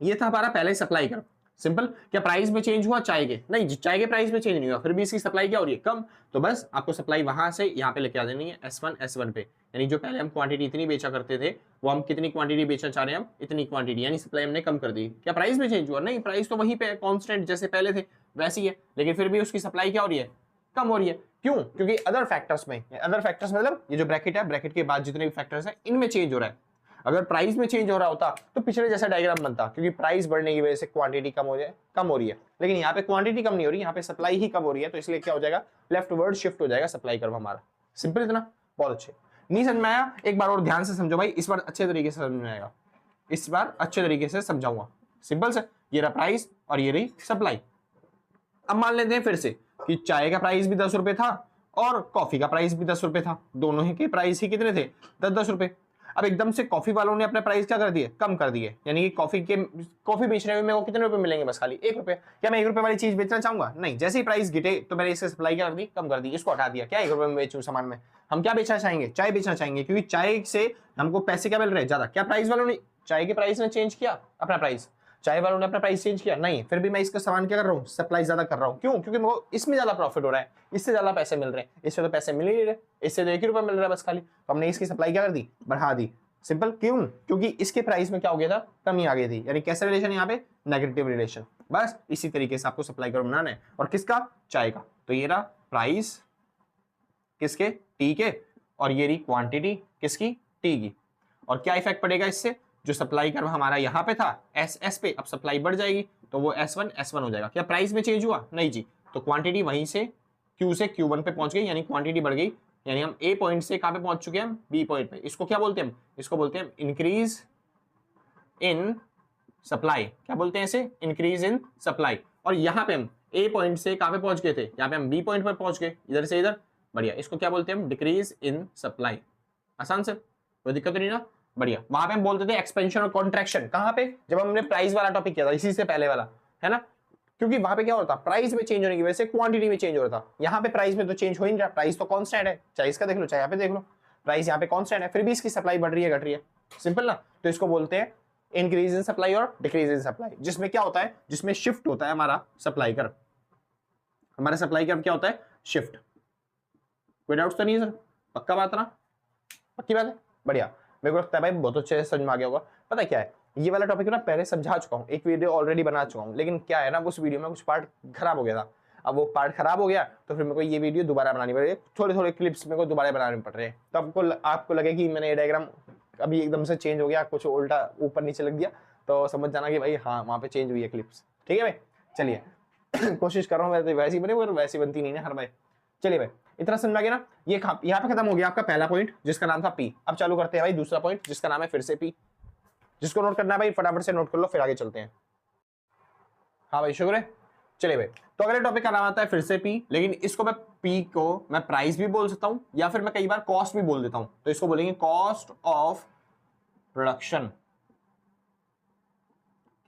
ये था हमारा पहले सप्लाई कर्व। सिंपल। क्या प्राइस में चेंज हुआ चाय के, नहीं जी, चाय के प्राइस में चेंज नहीं हुआ, फिर भी इसकी सप्लाई क्या हो रही है, कम। तो बस आपको सप्लाई वहां से यहाँ पे लेके आ देनी है, S1 पे। यानी जो पहले हम क्वांटिटी इतनी बेचा करते थे, वो हम कितनी क्वांटिटी बेचना चाह रहे हैं, हम इतनी क्वांटिटी, यानी सप्लाई हमने कम कर दी। क्या प्राइस में चेंज हुआ, नहीं, प्राइस तो वहीं पे कॉन्स्टेंट जैसे पहले थे वैसी है, लेकिन फिर भी उसकी सप्लाई क्या हो रही है, कम हो रही है। क्यों, क्योंकि अदर फैक्टर्स में, अदर फैक्टर्स मतलब ये जो ब्रैकेट है, ब्रैकेट के बाद जितने भी फैक्टर्स है, इनमें चेंज हो रहा है। अगर प्राइस में चेंज हो रहा होता तो पिछले जैसा डायग्राम बनता, क्योंकि प्राइस बढ़ने की वजह से क्वांटिटी कम हो जाए, कम हो रही है। लेकिन यहाँ पे क्वांटिटी कम नहीं हो रही, यहाँ पे सप्लाई ही कम हो रही है, तो इसलिए क्या हो जाएगा, लेफ्ट वर्ड शिफ्ट हो जाएगा सप्लाई कर्व हमारा। सिंपल इतना, बहुत अच्छे। नहीं समझ में आया, एक बार और ध्यान से समझो भाई, इस बार अच्छे तरीके से समझ में आएगा, इस बार अच्छे तरीके से समझाऊंगा। सिंपल से, ये रहा प्राइस और ये रही सप्लाई। अब मान लेते हैं फिर से कि चाय का प्राइस भी 10 रुपए था और कॉफी का प्राइस भी 10 रुपए था, दोनों ही के प्राइस ही कितने थे, 10-10 रुपए। अब एकदम से कॉफी वालों ने अपने प्राइस क्या कर दिए, कम कर दिए। यानी कि कॉफी बेचने में मेरे को कितने रुपए मिलेंगे, बस खाली 1 रुपए। क्या मैं 1 रुपए वाली चीज बेचना चाहूंगा, नहीं। जैसे ही प्राइस गिटे तो मैंने इसकी सप्लाई क्या कर दी, कम कर दी, इसको हटा दिया। क्या 1 रुपए में बेचूं सामान में, हम क्या बेचना चाहेंगे, चाय बेचना चाहेंगे, क्योंकि चाय से हमको पैसे क्या मिल रहे हैं, ज्यादा। क्या प्राइस वालों ने, चाय के प्राइस ने चेंज किया अपना प्राइस, चाय वालों ने अपना प्राइस चेंज किया, नहीं। फिर भी मैं इसका सामान क्या कर रहा हूँ, सप्लाई ज्यादा कर रहा हूँ। क्यों, क्योंकि मेरे को इसमें ज्यादा प्रॉफिट हो रहा है, इससे ज्यादा पैसे मिल रहे हैं। इससे तो पैसे मिल ही नहीं रहे, इससे तो 1 ही रुपया मिल रहा है बस खाली, तो हमने इसकी सप्लाई क्या कर दी, बढ़ा दी। सिंपल। क्यों, क्योंकि इसके प्राइस में क्या हो गया था, कमी आ गई थी। यानी कैसा रिलेशन यहाँ पे, नेगेटिव रिलेशन। बस इसी तरीके से आपको सप्लाई कर्व बनाना है। और किसका, चाय का। तो ये रहा प्राइस किसके, टी के, और ये रही क्वांटिटी किसकी, टी की। और क्या इफेक्ट पड़ेगा इससे, जो सप्लाई कर्व हमारा यहाँ पे था एस पे, अब सप्लाई बढ़ जाएगी तो वो S1 हो जाएगा। क्या प्राइस में चेंज हुआ, नहीं जी। तो क्वांटिटी वहीं से Q से Q1 पे पहुंच गई, यानी क्वांटिटी बढ़ गई। यानी हम A पॉइंट से कहां पे पहुंच चुके हैं, हम B पॉइंट पे। इसको क्या बोलते हैं हम, इसको बोलते हैं इंक्रीज इन सप्लाई। क्या बोलते हैं इसे, इंक्रीज इन सप्लाई। और यहाँ पे हम A पॉइंट से कहां पे पहुंच गए थे, यहाँ पे हम B पॉइंट पर पहुंच गए, इधर से इधर। बढ़िया। इसको क्या बोलते हैं हम, डिक्रीज इन सप्लाई। आसान से, कोई दिक्कत नहीं ना। बढ़िया। वहां पे हम बोलते थे एक्सपेंशन और कॉन्ट्रैक्शन, कहां पे, जब हमने प्राइस वाला टॉपिक किया था, इसी से पहले वाला, है ना। क्योंकि वहां पे क्या होता, प्राइस में चेंज होने की वजह से क्वांटिटी में चेंज हो रहा था। यहाँ पे प्राइस में तो चेंज हो ही नहीं रहा, प्राइस तो कांस्टेंट है, चाहे इसका देख लो चाहे यहाँ पे देख लो, प्राइस यहाँ पे कांस्टेंट है, फिर भी इसकी सप्लाई बढ़ रही है, घट रही है। सिंपल ना। तो इसको बोलते हैं इंक्रीज इन सप्लाई और डिक्रीज इन सप्लाई, जिसमें क्या होता है, जिसमें शिफ्ट होता है हमारा सप्लाई कर्व। हमारा सप्लाई कर्व क्या होता है, शिफ्ट। कोई डाउट तो नहीं है सर, पक्का बात ना, पक्की बात है। बढ़िया। मेरे को लगता है भाई बहुत अच्छे से समझ में आ गया होगा। पता क्या है, ये वाला टॉपिक ना पहले समझा चुका हूँ, एक वीडियो ऑलरेडी बना चुका हूँ, लेकिन क्या है ना, उस वीडियो में कुछ पार्ट खराब हो गया था। अब वो पार्ट खराब हो गया तो फिर मेरे को ये वीडियो दोबारा बनानी पड़ रही है, थोड़े थोड़े क्लिप्स मेरे को दोबारा बनाने पड़ रहे हैं। तो आपको लगे कि मैंने ये डायग्राम अभी एकदम से चेंज हो गया, कुछ उल्टा ऊपर नीचे लग दिया, तो समझ जाना कि भाई हाँ वहाँ पे चेंज हुई है क्लिप्स। ठीक है भाई, चलिए कोशिश कर रहा हूँ वैसी बने, वो वैसी बनती नहीं है हर बार। चलिए भाई, इतना समझ में आ गया ना। ये यहाँ पे खत्म हो गया आपका पहला पॉइंट जिसका नाम था पी। अब चालू करते हैं भाई दूसरा पॉइंट जिसका नाम है फिर से पी। जिसको नोट करना है भाई फटाफट से नोट कर लो, फिर आगे चलते हैं। हाँ भाई शुक्र है। चलिए भाई, तो अगले टॉपिक का नाम आता है फिर से पी, लेकिन इसको मैं पी को मैं प्राइस भी बोल सकता हूं या फिर मैं कई बार कॉस्ट भी बोल देता हूं। तो इसको बोलेंगे कॉस्ट ऑफ प्रोडक्शन।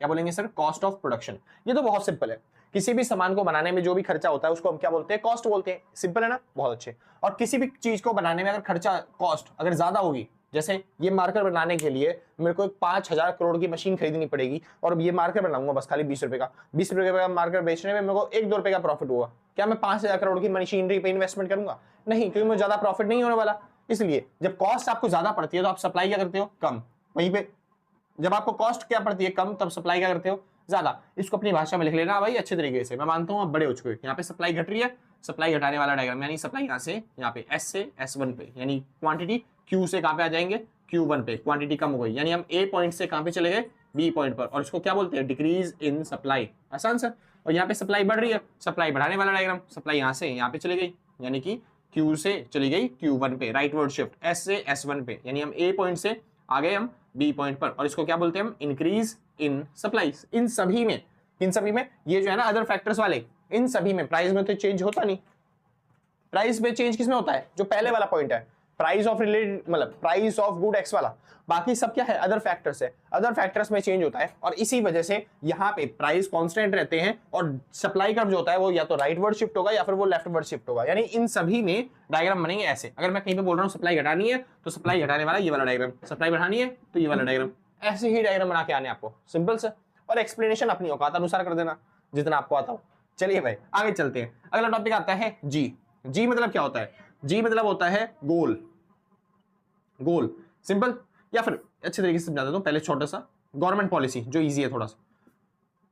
क्या बोलेंगे सर? Cost of production. ये तो बहुत सिंपल है, किसी भी सामान को बनाने में जो भी खर्चा होता है उसको हम क्या बोलते हैं? कॉस्ट बोलते हैं। सिंपल है ना, बहुत अच्छे। और किसी भी चीज को बनाने में अगर खर्चा कॉस्ट अगर ज्यादा होगी, जैसे ये मार्कर बनाने के लिए मेरे को 5,000 करोड़ की मशीन खरीदनी पड़ेगी और ये मार्कर बनाऊंगा बस खाली 20 रुपए का, 20 रुपए का मार्कर बेचने में मेरे को 1-2 रुपए का प्रॉफिट हुआ, क्या मैं 5,000 करोड़ की मशीनरी पे इन्वेस्टमेंट करूंगा? नहीं, क्योंकि मुझे ज्यादा प्रॉफिट नहीं होने वाला। इसलिए जब कॉस्ट आपको ज्यादा पड़ती है तो आप सप्लाई क्या करते हो? कम। वहीं पे जब आपको कॉस्ट क्या पड़ती है? कम, तब सप्लाई क्या करते हो? ज्यादा। इसको अपनी भाषा में लिख लेना भाई अच्छे तरीके से। मैं मानता हूं आप बड़े हो चुके हो। यहाँ पे सप्लाई घट रही है, सप्लाई घटाने वाला डायग्राम, यानी सप्लाई यहाँ से यहाँ पे S से S1 पे, यानी क्वांटिटी Q से कहां पे आ जाएंगे? Q1 पे। क्वांटिटी कम हो गई, यानी हम A पॉइंट से कहां पे चले गए? B पॉइंट पर। और इसको क्या बोलते हैं? Decrease in supply. आसान सर। और यहाँ पे सप्लाई बढ़ रही है, सप्लाई बढ़ाने वाला डायग्राम, सप्लाई यहाँ से यहाँ पे चली गई, यानी कि Q से चली गई Q1 पे, राइट वर्ड शिफ्ट, S से S1 पे, यानी हम A पॉइंट से आ गए हम B पॉइंट पर। और इसको क्या बोलते हैं हम? Increase in supply. इन सभी में ये जो है ना अदर फैक्टर्स वाले, इन सभी में प्राइस में तो चेंज होता नहीं। प्राइस में चेंज किसमें होता है? जो पहले वाला पॉइंट है, प्राइस ऑफ रिलेटेड, मतलब प्राइस ऑफ गुड एक्स वाला। बाकी सब क्या है? अदर फैक्टर्स है। अदर फैक्टर्स में चेंज होता है और इसी वजह से यहाँ पे प्राइस कांस्टेंट रहते हैं और सप्लाई कर्व जो होता है वो या तो राइट वर्ड शिफ्ट होगा या फिर वो लेफ्ट वर्ड शिफ्ट होगा। यानी इन सभी में डायग्राम बनेंगे ऐसे। अगर मैं कहीं पे बोल रहा हूँ सप्लाई घटानी है तो सप्लाई घटाने वाला ये वाला डायग्राम, सप्लाई बढ़ानी है तो ये वाला डायग्राम। ऐसे ही डायग्राम बना के आने आपको, सिंपल से। और एक्सप्लेनेशन अपनी औकात अनुसार कर देना जितना आपको आता हो। चलिए भाई आगे चलते हैं। अगला टॉपिक आता है जी। जी मतलब क्या होता है? जी मतलब होता है गोल। गोल सिंपल, या फिर अच्छे तरीके से समझा देता हूं पहले छोटा सा। गवर्नमेंट पॉलिसी जो इजी है थोड़ा सा।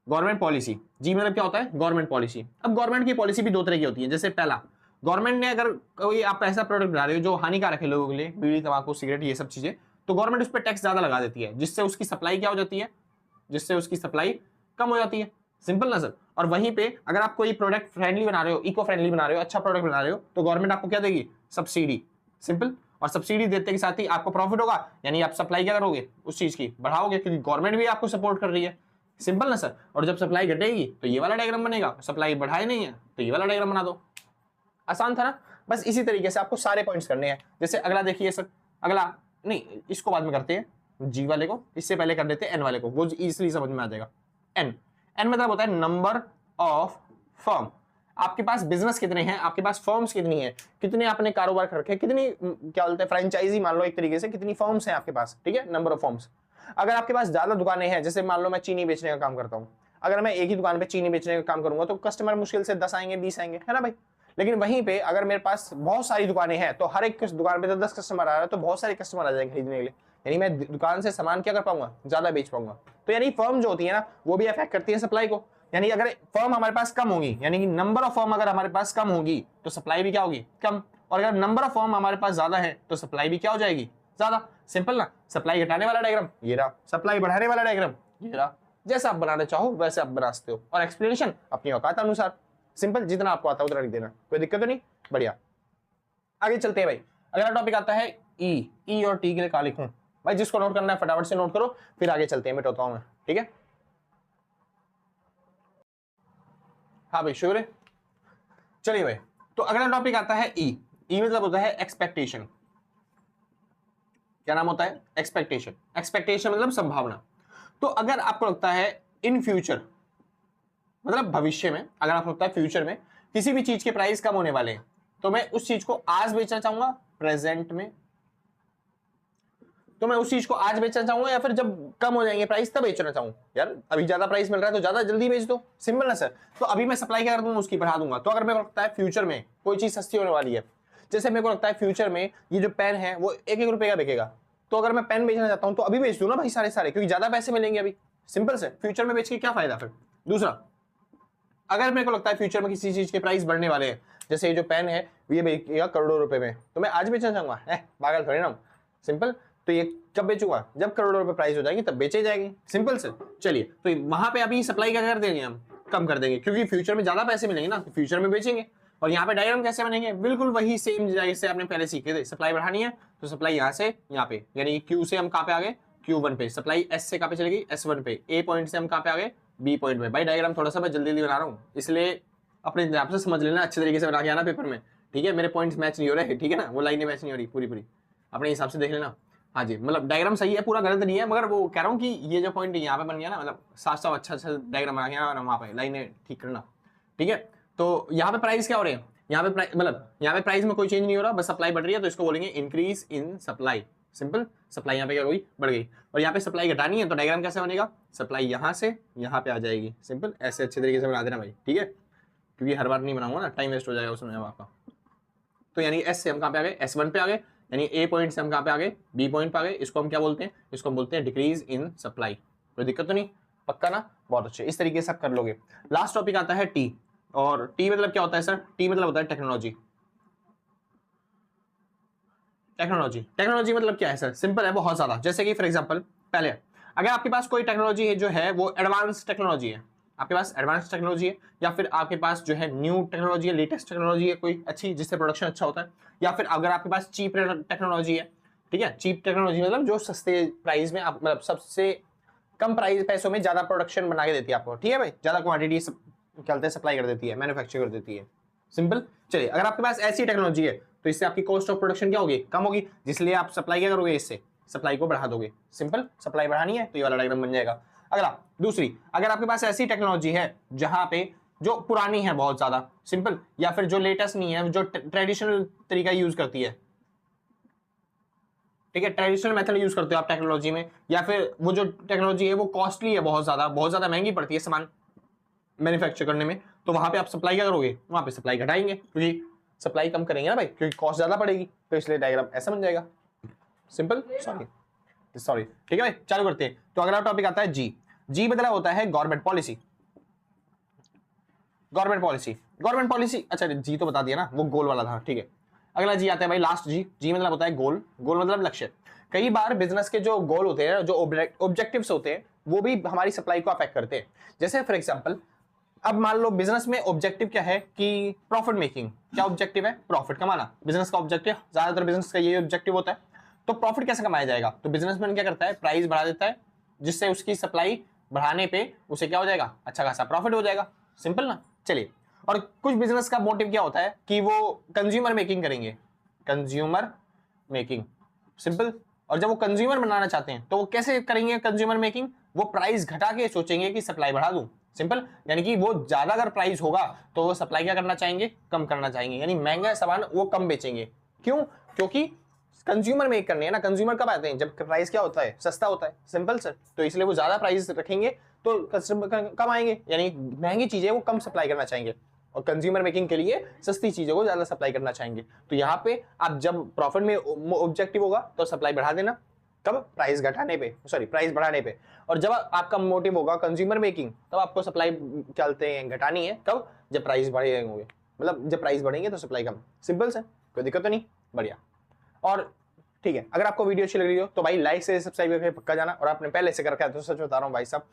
गवर्नमेंट पॉलिसी, जी मतलब क्या होता है? Government policy. अब गवर्नमेंट की पॉलिसी भी दो तरह की होती है। जैसे पहला, गवर्नमेंट ने अगर कोई आप ऐसा प्रोडक्ट बना रहे हो जो हानिकारक है लोगों के लिए, बीड़ी तंबाकू सिगरेट ये सब चीजें, तो गवर्नमेंट उस पर टैक्स ज्यादा लगा देती है, जिससे उसकी सप्लाई क्या हो जाती है? जिससे उसकी सप्लाई कम हो जाती है। सिंपल ना सर। और वहीं पे अगर आप कोई प्रोडक्ट फ्रेंडली बना रहे हो, इको फ्रेंडली बना रहे हो, अच्छा प्रोडक्ट बना रहे हो, तो गवर्नमेंट आपको क्या देगी? सब्सिडी। सिंपल। और सब्सिडी देते के साथ ही आपको प्रॉफिट होगा, यानी आप सप्लाई क्या करोगे? उस चीज की बढ़ाओगे, क्योंकि गवर्नमेंट भी आपको सपोर्ट कर रही है। सिंपल ना सर। और जब सप्लाई घटेगी तो ये वाला डायग्राम बनेगा, सप्लाई बढ़ाए नहीं है तो ये वाला डायग्राम बना दो। आसान था ना। बस इसी तरीके से आपको सारे पॉइंट्स करने हैं। जैसे अगला देखिए सर, अगला नहीं, इसको बाद में करते हैं, जी वाले को इससे पहले कर देते हैं एन वाले को, वो इजीली समझ में आ जाएगा। एन, एन मतलब होता है नंबर ऑफ फर्म। आपके पास बिजनेस कितने हैं, आपके पास फर्म्स कितनी है, कितने आपने कारोबार कर रखे, कितनी क्या बोलते हैं फ्रेंचाइजी मान लो एक तरीके से, कितनी फर्म्स हैं आपके पास, ठीक है, नंबर ऑफ फर्म्स। अगर आपके पास ज्यादा दुकानें हैं, जैसे मान लो मैं चीनी बेचने का काम करता हूं, अगर मैं एक ही दुकान पे चीनी बेचने का काम करूंगा तो कस्टमर मुश्किल से 10 आएंगे, 20 आएंगे, है ना भाई। लेकिन वहीं पे अगर मेरे पास बहुत सारी दुकानें हैं तो हर एक दुकान पे तो 10 कस्टमर आ रहा है, तो बहुत सारे कस्टमर आ जाएंगे खरीदने के लिए, यानी मैं दुकान से सामान क्या कर पाऊंगा? ज्यादा बेच पाऊंगा। तो यानी फर्म जो होती है ना वो भी अफेक्ट करती है सप्लाई को। यानी अगर फर्म हमारे पास कम होगी, यानी कि नंबर ऑफ फर्म अगर हमारे पास कम होगी तो सप्लाई भी क्या होगी? कम। और अगर नंबर ऑफ फर्म हमारे पास ज्यादा है तो सप्लाई भी क्या हो जाएगी? ज्यादा। सिंपल ना। सप्लाई घटाने वाला डायग्राम ये रहा, सप्लाई बढ़ाने वाला डायग्राम ये रहा। जैसा आप बनाना चाहो वैसे आप बना सकते हो, और एक्सप्लेनेशन अपनी औकात अनुसार। सिंपल, जितना आपको आता है उतना लिख देना, कोई दिक्कत तो नहीं। बढ़िया, आगे चलते हैं भाई। अगला टॉपिक आता है ई। ई और टी के लिए क्या लिखूं भाई? जिसको नोट करना है फटाफट से नोट करो, फिर आगे चलते हैं, मिटाता हूं मैं, ठीक है। हाँ भाई शुक्र है। चलिए भाई, तो अगला टॉपिक आता है ई। ई मतलब होता है एक्सपेक्टेशन। क्या नाम होता है? एक्सपेक्टेशन। एक्सपेक्टेशन मतलब संभावना। तो अगर आपको लगता है इन फ्यूचर, मतलब भविष्य में, अगर आपको लगता है फ्यूचर में किसी भी चीज के प्राइस कम होने वाले हैं, तो मैं उस चीज को आज बेचना चाहूंगा प्रेजेंट में, तो मैं उस चीज को आज बेचना चाहूंगा, या फिर जब कम हो जाएंगे प्राइस तब बेचना चाहूंगा। यार अभी ज्यादा प्राइस मिल रहा है तो ज्यादा जल्दी बेच दो, सिंपल ना सर। तो अभी मैं सप्लाई क्या कर दूंगा? उसकी बढ़ा दूंगा। तो अगर मेरे को लगता है फ्यूचर में कोई चीज सस्ती होने वाली है, जैसे मेरे को लगता है फ्यूचर में ये जो पेन है वो 1-1 रुपए का बिकेगा, तो अगर मैं पेन बेचना चाहता हूं तो अभी बेच दूं ना भाई सारे, क्योंकि ज्यादा पैसे मिलेंगे अभी। सिंपल से, फ्यूचर में बेच के क्या फायदा फिर। दूसरा, अगर मेरे को लगता है फ्यूचर में किसी चीज के प्राइस बढ़ने वाले हैं, जैसे ये जो पेन है ये बिकेगा करोड़ों रुपए में, तो मैं आज बेचना चाहूंगा? पागल थोड़ी ना। सिंपल। तो ये कब बेचूंगा? जब करोड़ों रुपए प्राइस हो जाएगी तब बेचे जाएगी, सिंपल से। चलिए, तो वहां पे अभी सप्लाई क्या कर देंगे हम? कम कर देंगे, क्योंकि फ्यूचर में ज्यादा पैसे मिलेंगे ना, तो फ्यूचर में बेचेंगे। और यहाँ पे डायग्राम कैसे बनेंगे, बिल्कुल वही सेम जैसे आपने पहले सीखे थे। सप्लाई बढ़ानी है तो सप्लाई यहाँ से यहाँ पे, यानी Q से हम कहाँ पे आ गए, Q1 पे। सप्लाई S से कहाँ पे चलेगी, S1 पे। A पॉइंट से हम कहाँ पे आ गए, B पॉइंट पे। भाई डायग्राम थोड़ा सा मैं जल्दी बना रहा हूँ, इसलिए अपने हिसाब से समझ लेना, अच्छे तरीके से बना के आना पेपर में, ठीक है। मेरे पॉइंट्स मैच नहीं हो रहे, ठीक है ना, वो लाइनें मैच नहीं हो रही पूरी पूरी, अपने हिसाब से देख लेना। हाँ जी, मतलब डायग्राम सही है, पूरा गलत नहीं है, मगर वो कह रहा हूँ कि ये जो पॉइंट यहाँ पे बन गया ना, मतलब साफ साफ अच्छा अच्छा डायग्राम बना गया और वहाँ पे लाइनें ठीक करना, ठीक है। तो यहाँ पे प्राइस क्या हो रहे हैं, यहाँ पे मतलब यहाँ पे प्राइस में कोई चेंज नहीं हो रहा, बस सप्लाई बढ़ रही है, तो इसको बोलेंगे increase in supply. Simple, supply यहाँ पे क्या हो गई, बढ़ गई। और यहाँ पे सप्लाई घटानी है तो डायग्राम कैसे बनेगा, सप्लाई यहाँ से यहाँ पे आ जाएगी। सिंपल, ऐसे अच्छे तरीके से बना देना भाई, ठीक है, क्योंकि हर बार नहीं बनाऊंगा ना, टाइम वेस्ट हो जाएगा उसमें आपका। तो यानी एस से हम कहाँ पे आ गए, S1 पे आ गए, यानी ए पॉइंट से हम कहाँ पे आ गए, बी पॉइंट पे आ गए। इसको हम क्या बोलते हैं, इसको हम बोलते हैं डिक्रीज इन सप्लाई। कोई दिक्कत तो नहीं, पक्का ना, बहुत अच्छे, इस तरीके से आप कर लोगे। लास्ट टॉपिक आता है टी, और टी मतलब क्या होता है सर, टी मतलब होता है टेक्नोलॉजी। टेक्नोलॉजी, टेक्नोलॉजी मतलब क्या है सर, सिंपल है बहुत ज्यादा। जैसे कि फॉर एग्जांपल, पहले अगर आपके पास कोई टेक्नोलॉजी है जो है वो एडवांस टेक्नोलॉजी है, आपके पास एडवांस टेक्नोलॉजी है, या फिर आपके पास जो है न्यू टेक्नोलॉजी है, लेटेस्ट टेक्नोलॉजी है कोई अच्छी, जिससे प्रोडक्शन अच्छा होता है, या फिर अगर आपके पास चीप टेक्नोलॉजी है, ठीक है। चीप टेक्नोलॉजी मतलब जो सस्ते प्राइस में आप, मतलब सबसे कम प्राइस पैसों में ज्यादा प्रोडक्शन बना के देती है आपको, ठीक है भाई, ज्यादा क्वांटिटी क्या सप्लाई कर देती है, मैन्युफैक्चर कर देती है। सिंपल, चलिए अगर आपके पास ऐसी टेक्नोलॉजी है तो इससे आपकी कॉस्ट ऑफ प्रोडक्शन क्या होगी, कम होगी, जिसलिए आप सप्लाई क्या करोगे, इससे सप्लाई को बढ़ा दोगे। सिंपल, सप्लाई बढ़ानी है तो ये वाला डायग्राम बन जाएगा। अगला, दूसरी, अगर आपके पास ऐसी टेक्नोलॉजी है जहां पे जो पुरानी है बहुत ज्यादा, सिंपल, या फिर जो लेटेस्ट नहीं है, जो ट्रेडिशनल तरीका यूज करती है, ठीक है, ट्रेडिशनल मेथड यूज करते हो आप टेक्नोलॉजी में, या फिर वो जो टेक्नोलॉजी है वो कॉस्टली है, बहुत ज्यादा महंगी पड़ती है सामान मैन्युफैक्चर करने में, तो वहां पे आप सप्लाई क्या करोगे, वहां पे सप्लाई घटाएंगे, क्योंकि सप्लाई कम करेंगे ना भाई, क्योंकि कॉस्ट ज्यादा पड़ेगी, तो इसलिए डायग्राम ऐसा बन जाएगा। सिंपल, सॉरी ठीक है भाई, चालू करते हैं। तो अगला टॉपिक आता है जी। जी मतलब होता है गवर्नमेंट पॉलिसी। गवर्नमेंट पॉलिसी, अच्छा जी तो बता दिया ना, वो गोल वाला था, ठीक है। अगला जी आता है भाई लास्ट जी। जी मतलब होता है गोल, गोल मतलब लक्ष्य। कई बार बिजनेस के जो गोल होते हैं, जो ऑब्जेक्टिव्स होते हैं, वो भी हमारी सप्लाई को अफेक्ट करते हैं। जैसे फॉर एग्जांपल, अब मान लो बिजनेस में ऑब्जेक्टिव क्या है कि प्रॉफिट मेकिंग। क्या ऑब्जेक्टिव है, प्रॉफिट कमाना, बिजनेस का ऑब्जेक्टिव, ज्यादातर बिजनेस का यही ऑब्जेक्टिव होता है। तो प्रॉफिट कैसे कमाया जाएगा, तो बिजनेसमैन क्या करता है, प्राइस बढ़ा देता है, जिससे उसकी सप्लाई बढ़ाने पे उसे क्या हो जाएगा, अच्छा खासा प्रॉफिट हो जाएगा। सिंपल ना, चलिए। और कुछ बिजनेस का मोटिव क्या होता है कि वो कंज्यूमर मेकिंग करेंगे, कंज्यूमर मेकिंग, सिंपल। और जब वो कंज्यूमर बनाना चाहते हैं तो वो कैसे करेंगे कंज्यूमर मेकिंग, वो प्राइस घटा के सोचेंगे कि सप्लाई बढ़ा दूं। सिंपल, यानी कि वो ज्यादा अगर प्राइस होगा तो वो सप्लाई क्या करना चाहेंगे, कम करना चाहेंगे, यानी महंगा सामान वो कम बेचेंगे। क्यों, क्योंकि कंज्यूमर मेक करने हैं ना। कंज्यूमर कब आते हैं, जब प्राइस क्या होता है, सस्ता होता है। सिंपल सर, तो इसलिए वो ज्यादा प्राइस रखेंगे तो कस्टमर कम आएंगे, यानी महंगी चीजें वो कम सप्लाई करना चाहेंगे, और कंज्यूमर मेकिंग के लिए सस्ती चीजों को ज्यादा सप्लाई करना चाहेंगे। तो यहाँ पे आप जब प्रॉफिट में ऑब्जेक्टिव होगा तो सप्लाई बढ़ा देना, कब, प्राइस घटाने पे, सॉरी प्राइस बढ़ाने पे। और जब आपका मोटिव होगा कंज्यूमर मेकिंग, तब आपको सप्लाई चलते हैं घटानी है, कब, जब प्राइस बढ़े होंगे, मतलब जब प्राइस बढ़ेंगे तो सप्लाई कम। सिंपल से, कोई दिक्कत तो नहीं, बढ़िया। और ठीक है, अगर आपको वीडियो अच्छी लग रही हो तो भाई लाइक से सब्सक्राइब करके पक्का जाना, और आपने पहले से कर रखा है तो सच बता रहा हूँ भाई साहब,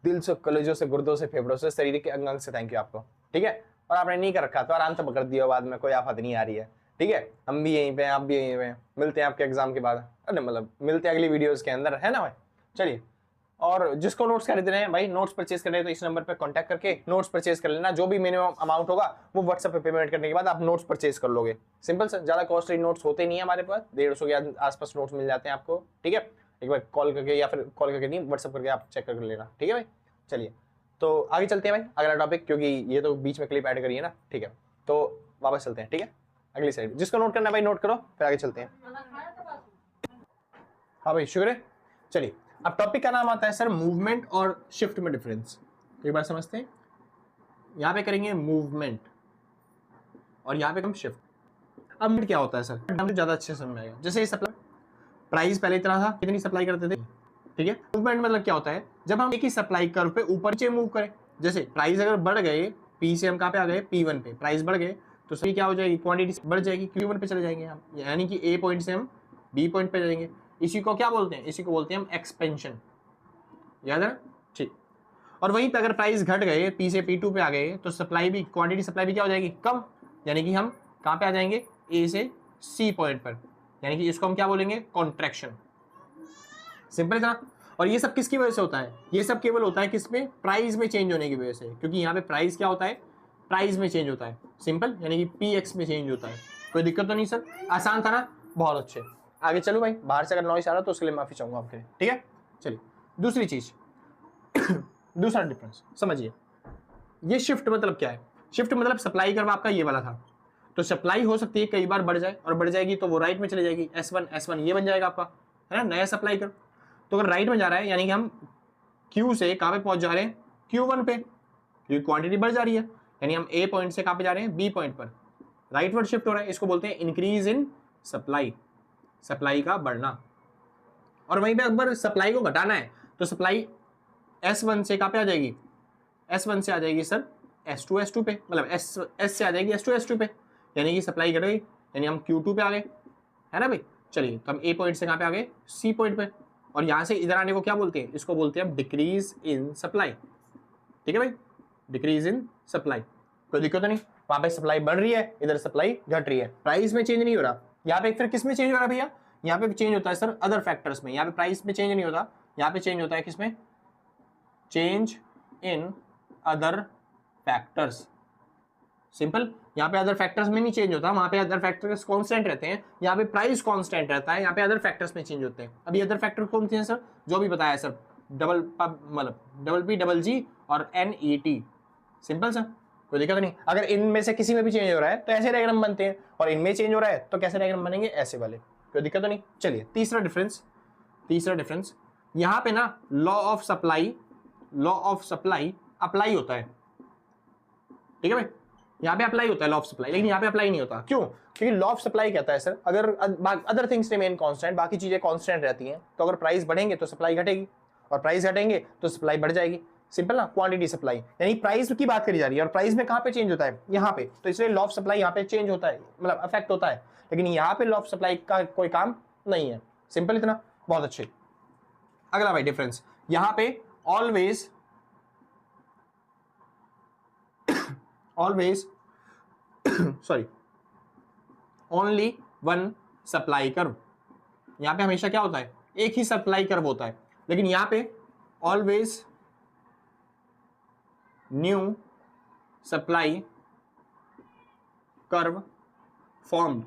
दिल से, कलेजों से, गुर्दों से, फेफड़ों से, शरीर के अंग अंग से थैंक यू आपको, ठीक है। और आपने नहीं कर रखा तो आराम से पकड़ दिया, बाद में कोई आफत नहीं आ रही है, ठीक है। हम भी यहीं पे, आप भी यहीं पे, मिलते हैं आपके एग्जाम के बाद, अरे मतलब मिलते हैं अगली वीडियोस के अंदर, है ना भाई। चलिए, और जिसको नोट्स खरीदने हैं भाई, नोट्स परचेज करने हैं तो इस नंबर पे कांटेक्ट करके नोट्स परचेज कर लेना। जो भी मिनिमम अमाउंट होगा वो व्हाट्सएप पे पेमेंट करने के बाद आप नोट्स परचेज कर लोगे। सिंपल सर, ज्यादा कॉस्टली नोट्स होते नहीं है हमारे पास, 150 के आसपास नोट्स मिल जाते हैं आपको, ठीक है। एक बार कॉल करके, या फिर कॉल करके नहीं, व्हाट्सएप करके आप चेक कर लेना, ठीक है भाई। चलिए, तो आगे चलते हैं भाई, अगला टॉपिक, क्योंकि ये तो बीच में क्लिप ऐड करिए ना, ठीक है। तो वापस चलते हैं, ठीक है, अगली साइड। जिसको नोट करना है भाई नोट करो, फिर आगे चलते हैं। हाँ भाई, शुक्र है। चलिए, अब टॉपिक का नाम आता है सर मूवमेंट और शिफ्ट में डिफरेंस। तो एक बार समझते हैं, यहाँ पे करेंगे मूवमेंट और यहाँ पे हम शिफ्ट। अब मूवमेंट क्या होता है सर, ज्यादा अच्छे समझ में आएगा। जैसे सप्लाई, प्राइस पहले इतना था, कितनी सप्लाई करते थे, ठीक है। मूवमेंट मतलब क्या होता है, जब हम एक ही सप्लाई कर्व पे ऊपर नीचे मूव करें। जैसे प्राइस अगर बढ़ गए, पी से हम कहाँ पे आ गए, P1 पे, प्राइस बढ़ गए तो सही क्या हो जाएगी, क्वांटिटी बढ़ जाएगी, Q1 पे चले जाएंगे हम, यानी कि ए पॉइंट से हम बी पॉइंट पे जाएंगे। इसी को क्या बोलते हैं, इसी को बोलते हैं हम एक्सपेंशन, याद है ना, ठीक। और वहीं पे अगर प्राइस घट गए, पी से P2 पे आ गए, तो सप्लाई भी, क्वांटिटी सप्लाई भी क्या हो जाएगी, कम। यानी कि हम कहाँ पे आ जाएंगे, ए से सी पॉइंट पर, यानी कि इसको हम क्या बोलेंगे, कॉन्ट्रैक्शन। सिंपल था। और ये सब किसकी वजह से होता है, ये सब केवल होता है किसमें, प्राइस में चेंज होने की वजह से, क्योंकि यहाँ पे प्राइस क्या होता है, प्राइस में चेंज होता है। सिंपल, यानी कि पीएक्स में चेंज होता है। कोई दिक्कत तो नहीं सर, आसान था ना, बहुत अच्छे। आगे चलो भाई, बाहर से अगर नॉइस आ रहा तो उसके लिए माफी चाहूंगा आपके लिए, ठीक है। चलिए दूसरी चीज दूसरा डिफरेंस समझिए। ये शिफ्ट मतलब क्या है, शिफ्ट मतलब सप्लाई कर्व आपका ये वाला था, तो सप्लाई हो सकती है कई बार बढ़ जाए, और बढ़ जाएगी तो वो राइट में चली जाएगी, S1 ये बन जाएगा आपका, है ना, नया सप्लाई कर्व। तो अगर राइट में जा रहा है, यानी कि हम Q से कहाँ पे पहुंच जा रहे हैं, Q1 पे, क्योंकि क्वांटिटी बढ़ जा रही है, यानी हम A पॉइंट से कहाँ पे जा रहे हैं, B पॉइंट पर, राइटवर्ड शिफ्ट हो रहा है। इसको बोलते हैं इंक्रीज इन सप्लाई, सप्लाई का बढ़ना। और वहीं पे अगर सप्लाई को घटाना है तो सप्लाई S1 से कहाँ पे आ जाएगी, S1 से आ जाएगी सर S2 पे, मतलब S से आ जाएगी S2 पे, यानी कि सप्लाई घट गई, यानी हम Q2 पे आ गए, है ना भाई। चलिए तो हम A पॉइंट से कहाँ पे आ गए, C पॉइंट पे, और यहाँ से इधर आने को क्या बोलते हैं, इसको बोलते हैं डिक्रीज इन सप्लाई। ठीक है भाई, डिक्रीज इन सप्लाई, कोई दिक्कत तो नहीं। वहां पे सप्लाई बढ़ रही है, इधर सप्लाई घट रही है, प्राइस में चेंज नहीं हो रहा। यहाँ पे फिर किस में चेंज हो रहा है भैया, यहाँ पे चेंज होता है सर अदर फैक्टर्स में। यहाँ पे प्राइस में चेंज नहीं होता, यहाँ पे चेंज होता है किसमें, change in other factors. Simple, यहाँ पे अदर फैक्टर्स में नहीं चेंज होता, वहां पे अदर फैक्टर्स कांस्टेंट रहते हैं, यहाँ पे प्राइस कांस्टेंट रहता है, यहाँ पे अदर फैक्टर्स में चेंज होते हैं। अभी अदर फैक्टर कौन थे सर, जो भी बताया सर, डबल मतलब DPGG और NET। सिंपल सर, कोई दिक्कत नहीं। अगर इनमें से किसी में भी चेंज हो रहा है तो ऐसे डायग्राम बनते हैं, और इनमें चेंज हो रहा है तो कैसे डायग्राम बनेंगे, ऐसे वाले। कोई दिक्कत तो नहीं। चलिए तीसरा डिफरेंस, यहाँ पे ना लॉ ऑफ सप्लाई अप्लाई होता है, ठीक है भाई, यहाँ पे अप्लाई होता है लॉ ऑफ सप्लाई, लेकिन यहाँ पे अप्लाई नहीं होता। क्यों, क्योंकि लॉ ऑफ सप्लाई कहता है सर अगर अदर थिंग्स रिमेन कांस्टेंट, बाकी चीजें कांस्टेंट रहती हैं, तो अगर प्राइस बढ़ेंगे तो सप्लाई घटेगी, और प्राइस घटेंगे तो सप्लाई बढ़ जाएगी। सिंपल ना, क्वांटिटी सप्लाई, यानी प्राइस की बात करी जा रही है, और प्राइस में कहाँ पे चेंज होता है, यहाँ पे, तो इसलिए लॉ ऑफ सप्लाई यहाँ पे चेंज होता है, मतलब अफेक्ट होता है, लेकिन यहाँ पे लॉ ऑफ सप्लाई का कोई काम नहीं है। सिंपल इतना, बहुत अच्छे। अगला भाई डिफरेंस, यहाँ पे always sorry, only one supply curve. यहां पे हमेशा क्या होता है, एक ही सप्लाई कर्व होता है, लेकिन यहां पे always new supply curve formed.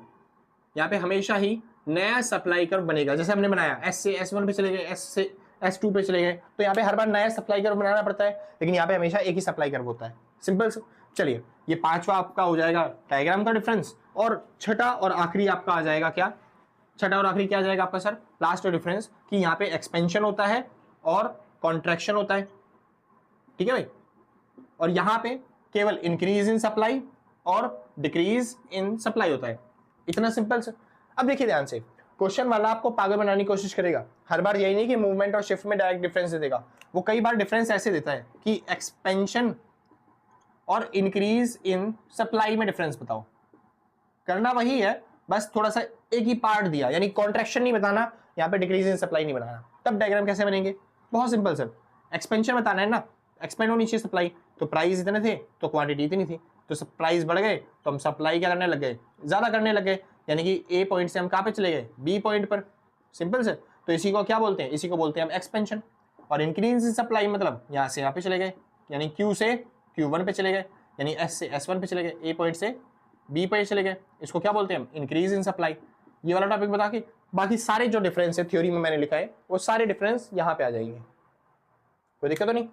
यहां पे हमेशा ही नया सप्लाई कर्व बनेगा, जैसे हमने बनाया S से S1 पे चले गए, S से S2 पे चले गए, तो यहाँ पे हर बार नया सप्लाई कर्व बनाना पड़ता है, लेकिन यहाँ पे हमेशा एक ही सप्लाई कर्व होता है। सिंपल। चलिए ये पांचवा आपका हो जाएगा डायग्राम का डिफरेंस, और छठा और आखिरी आपका आ जाएगा क्या, छठा और आखिरी क्या आ जाएगा आपका सर, लास्ट डिफरेंस, कि यहाँ पे एक्सपेंशन होता है और कॉन्ट्रैक्शन होता है, ठीक है भाई, और यहाँ पे केवल इंक्रीज इन सप्लाई और डिक्रीज इन सप्लाई होता है। इतना सिंपल सर। अब देखिए ध्यान से, क्वेश्चन वाला आपको पागल बनाने की कोशिश करेगा, हर बार यही नहीं कि मूवमेंट और शिफ्ट में डायरेक्ट डिफरेंस दे देगा, वो कई बार डिफरेंस ऐसे देता है कि एक्सपेंशन और इंक्रीज इन सप्लाई में डिफरेंस बताओ। करना वही है, बस थोड़ा सा एक ही पार्ट दिया, यानी कॉन्ट्रैक्शन नहीं बताना, यहाँ पे डिक्रीज इन सप्लाई नहीं बनाना। तब डायग्राम कैसे बनेंगे, बहुत सिंपल सर, एक्सपेंशन बताना है ना, एक्सपेंड होनी चाहिए सप्लाई, तो प्राइस इतने थे तो क्वांटिटी इतनी थी, तो प्राइस बढ़ गए तो हम सप्लाई क्या करने लग गए, ज्यादा करने लग गए, यानी कि ए पॉइंट से हम कहाँ पे चले गए, बी पॉइंट पर। सिंपल सर, तो इसी को क्या बोलते हैं, इसी को बोलते हैं हम एक्सपेंशन। और इंक्रीज इन सप्लाई मतलब यहाँ से यहाँ पे चले गए, यानी Q से Q1 पे चले गए, यानी S से S1 पे चले गए, ए पॉइंट से बी पॉइंट चले गए, इसको क्या बोलते हैं हम, इंक्रीज इन सप्लाई। ये वाला टॉपिक बता के बाकी सारे जो डिफरेंस है थ्योरी में मैंने लिखा है, वो सारे डिफरेंस यहाँ पे आ जाएंगे, कोई दिक्कत तो नहीं।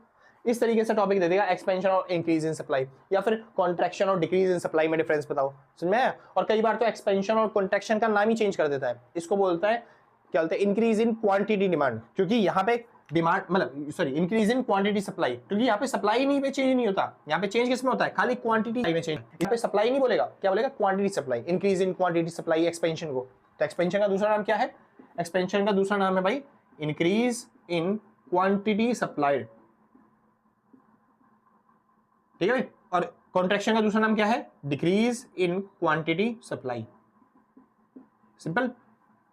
इस तरीके से टॉपिक दे देगा, एक्सपेंशन और इंक्रीज इन सप्लाई, या फिर कॉन्ट्रैक्शन और डिक्रीज इन सप्लाई में डिफरेंस बताओ, समझ में आया। और कई बार तो एक्सपेंशन और कॉन्ट्रैक्शन का नाम ही चेंज कर देता है, इसको बोलता है क्या बोलते हैं, इंक्रीज इन क्वांटिटी डिमांड, क्योंकि यहाँ पे डिमांड मतलब sorry increase in quantity supply, क्योंकि यहाँ पे सप्लाई नहीं पे चेंज नहीं होता, यहाँ पे चेंज किसमें होता है, खाली क्वांटिटी में चेंज। यहाँ पे सप्लाई नहीं बोलेगा, क्या बोलेगा, quantity supply, increase in quantity supply expansion को। तो एक्सपेंशन का दूसरा नाम क्या है, एक्सपेंशन का दूसरा नाम है भाई इंक्रीज इन क्वांटिटी सप्लाइड, ठीक है भाई। और कॉन्ट्रैक्शन का दूसरा नाम क्या है, decrease in quantity supply. Simple,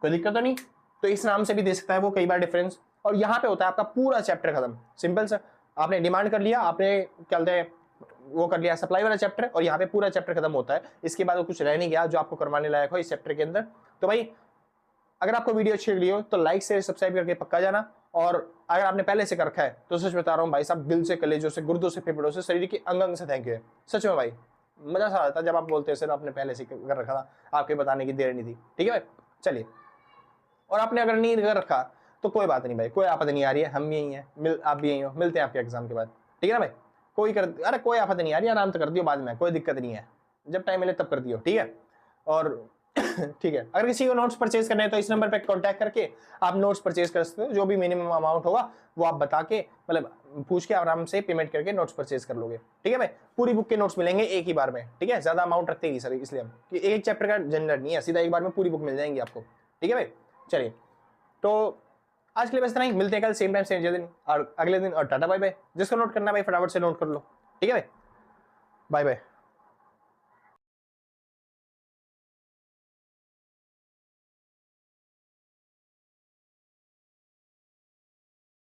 कोई दिक्कत तो नहीं। तो इस नाम से भी दे सकता है वो कई बार डिफरेंस, और यहां पे होता है आपका पूरा चैप्टर खत्म। सिंपल सर, आपने डिमांड कर लिया, आपने क्या बोलते हैं वो कर लिया सप्लाई वाला चैप्टर, और यहाँ पे पूरा चैप्टर खत्म होता है। इसके बाद वो कुछ रह नहीं गया जो आपको करवाने लायक हो इस चैप्टर के अंदर। तो भाई अगर आपको वीडियो अच्छी लगी हो तो लाइक से सब्सक्राइब करके पक्का जाना, और अगर आपने पहले से कर रखा है तो सच बता रहा हूँ भाई साहब, दिल से, कलेजों से, गुर्दों से, फेफड़ों से, शरीर के अंग अंग से थैंक यू है सच में भाई। मजा सा आता जब आप बोलते हैं सर आपने पहले से कर रखा था, आपके बताने की देर नहीं थी। ठीक है भाई, चलिए। और आपने अगर नहीं कर रखा तो कोई बात नहीं भाई, कोई आपत्ति नहीं आ रही है, हम भी यही हैं, आप भी यही हो, मिलते हैं आपके एग्जाम के बाद। ठीक है ना भाई, अरे कोई आपत्ति नहीं आ रही है, आराम से कर दियो बाद में, कोई दिक्कत नहीं है, जब टाइम मिले तब कर दियो। ठीक है, और ठीक है, अगर किसी को नोट्स परचेज करने हैं तो इस नंबर पे कांटेक्ट करके आप नोट्स परचेज कर सकते हो, जो भी मिनिमम अमाउंट होगा वो आप बता के मतलब पूछ के आराम से पेमेंट करके नोट्स परचेज कर लोगे। ठीक है भाई, पूरी बुक के नोट्स मिलेंगे एक ही बार में। ठीक है, ज्यादा अमाउंट रखते ही सर इसलिए हम कि एक चैप्टर का झंझट नहीं है, सीधा एक बार में पूरी बुक मिल जाएंगी आपको। ठीक है भाई, चलिए तो आज के लिए बस इतना ही, मिलते हैं कल सेम टाइम सेम दिन और अगले दिन, और टाटा बाय बाय। जिसको नोट करना है भाई फटाफट से नोट कर लो। ठीक है भाई, बाय बाय।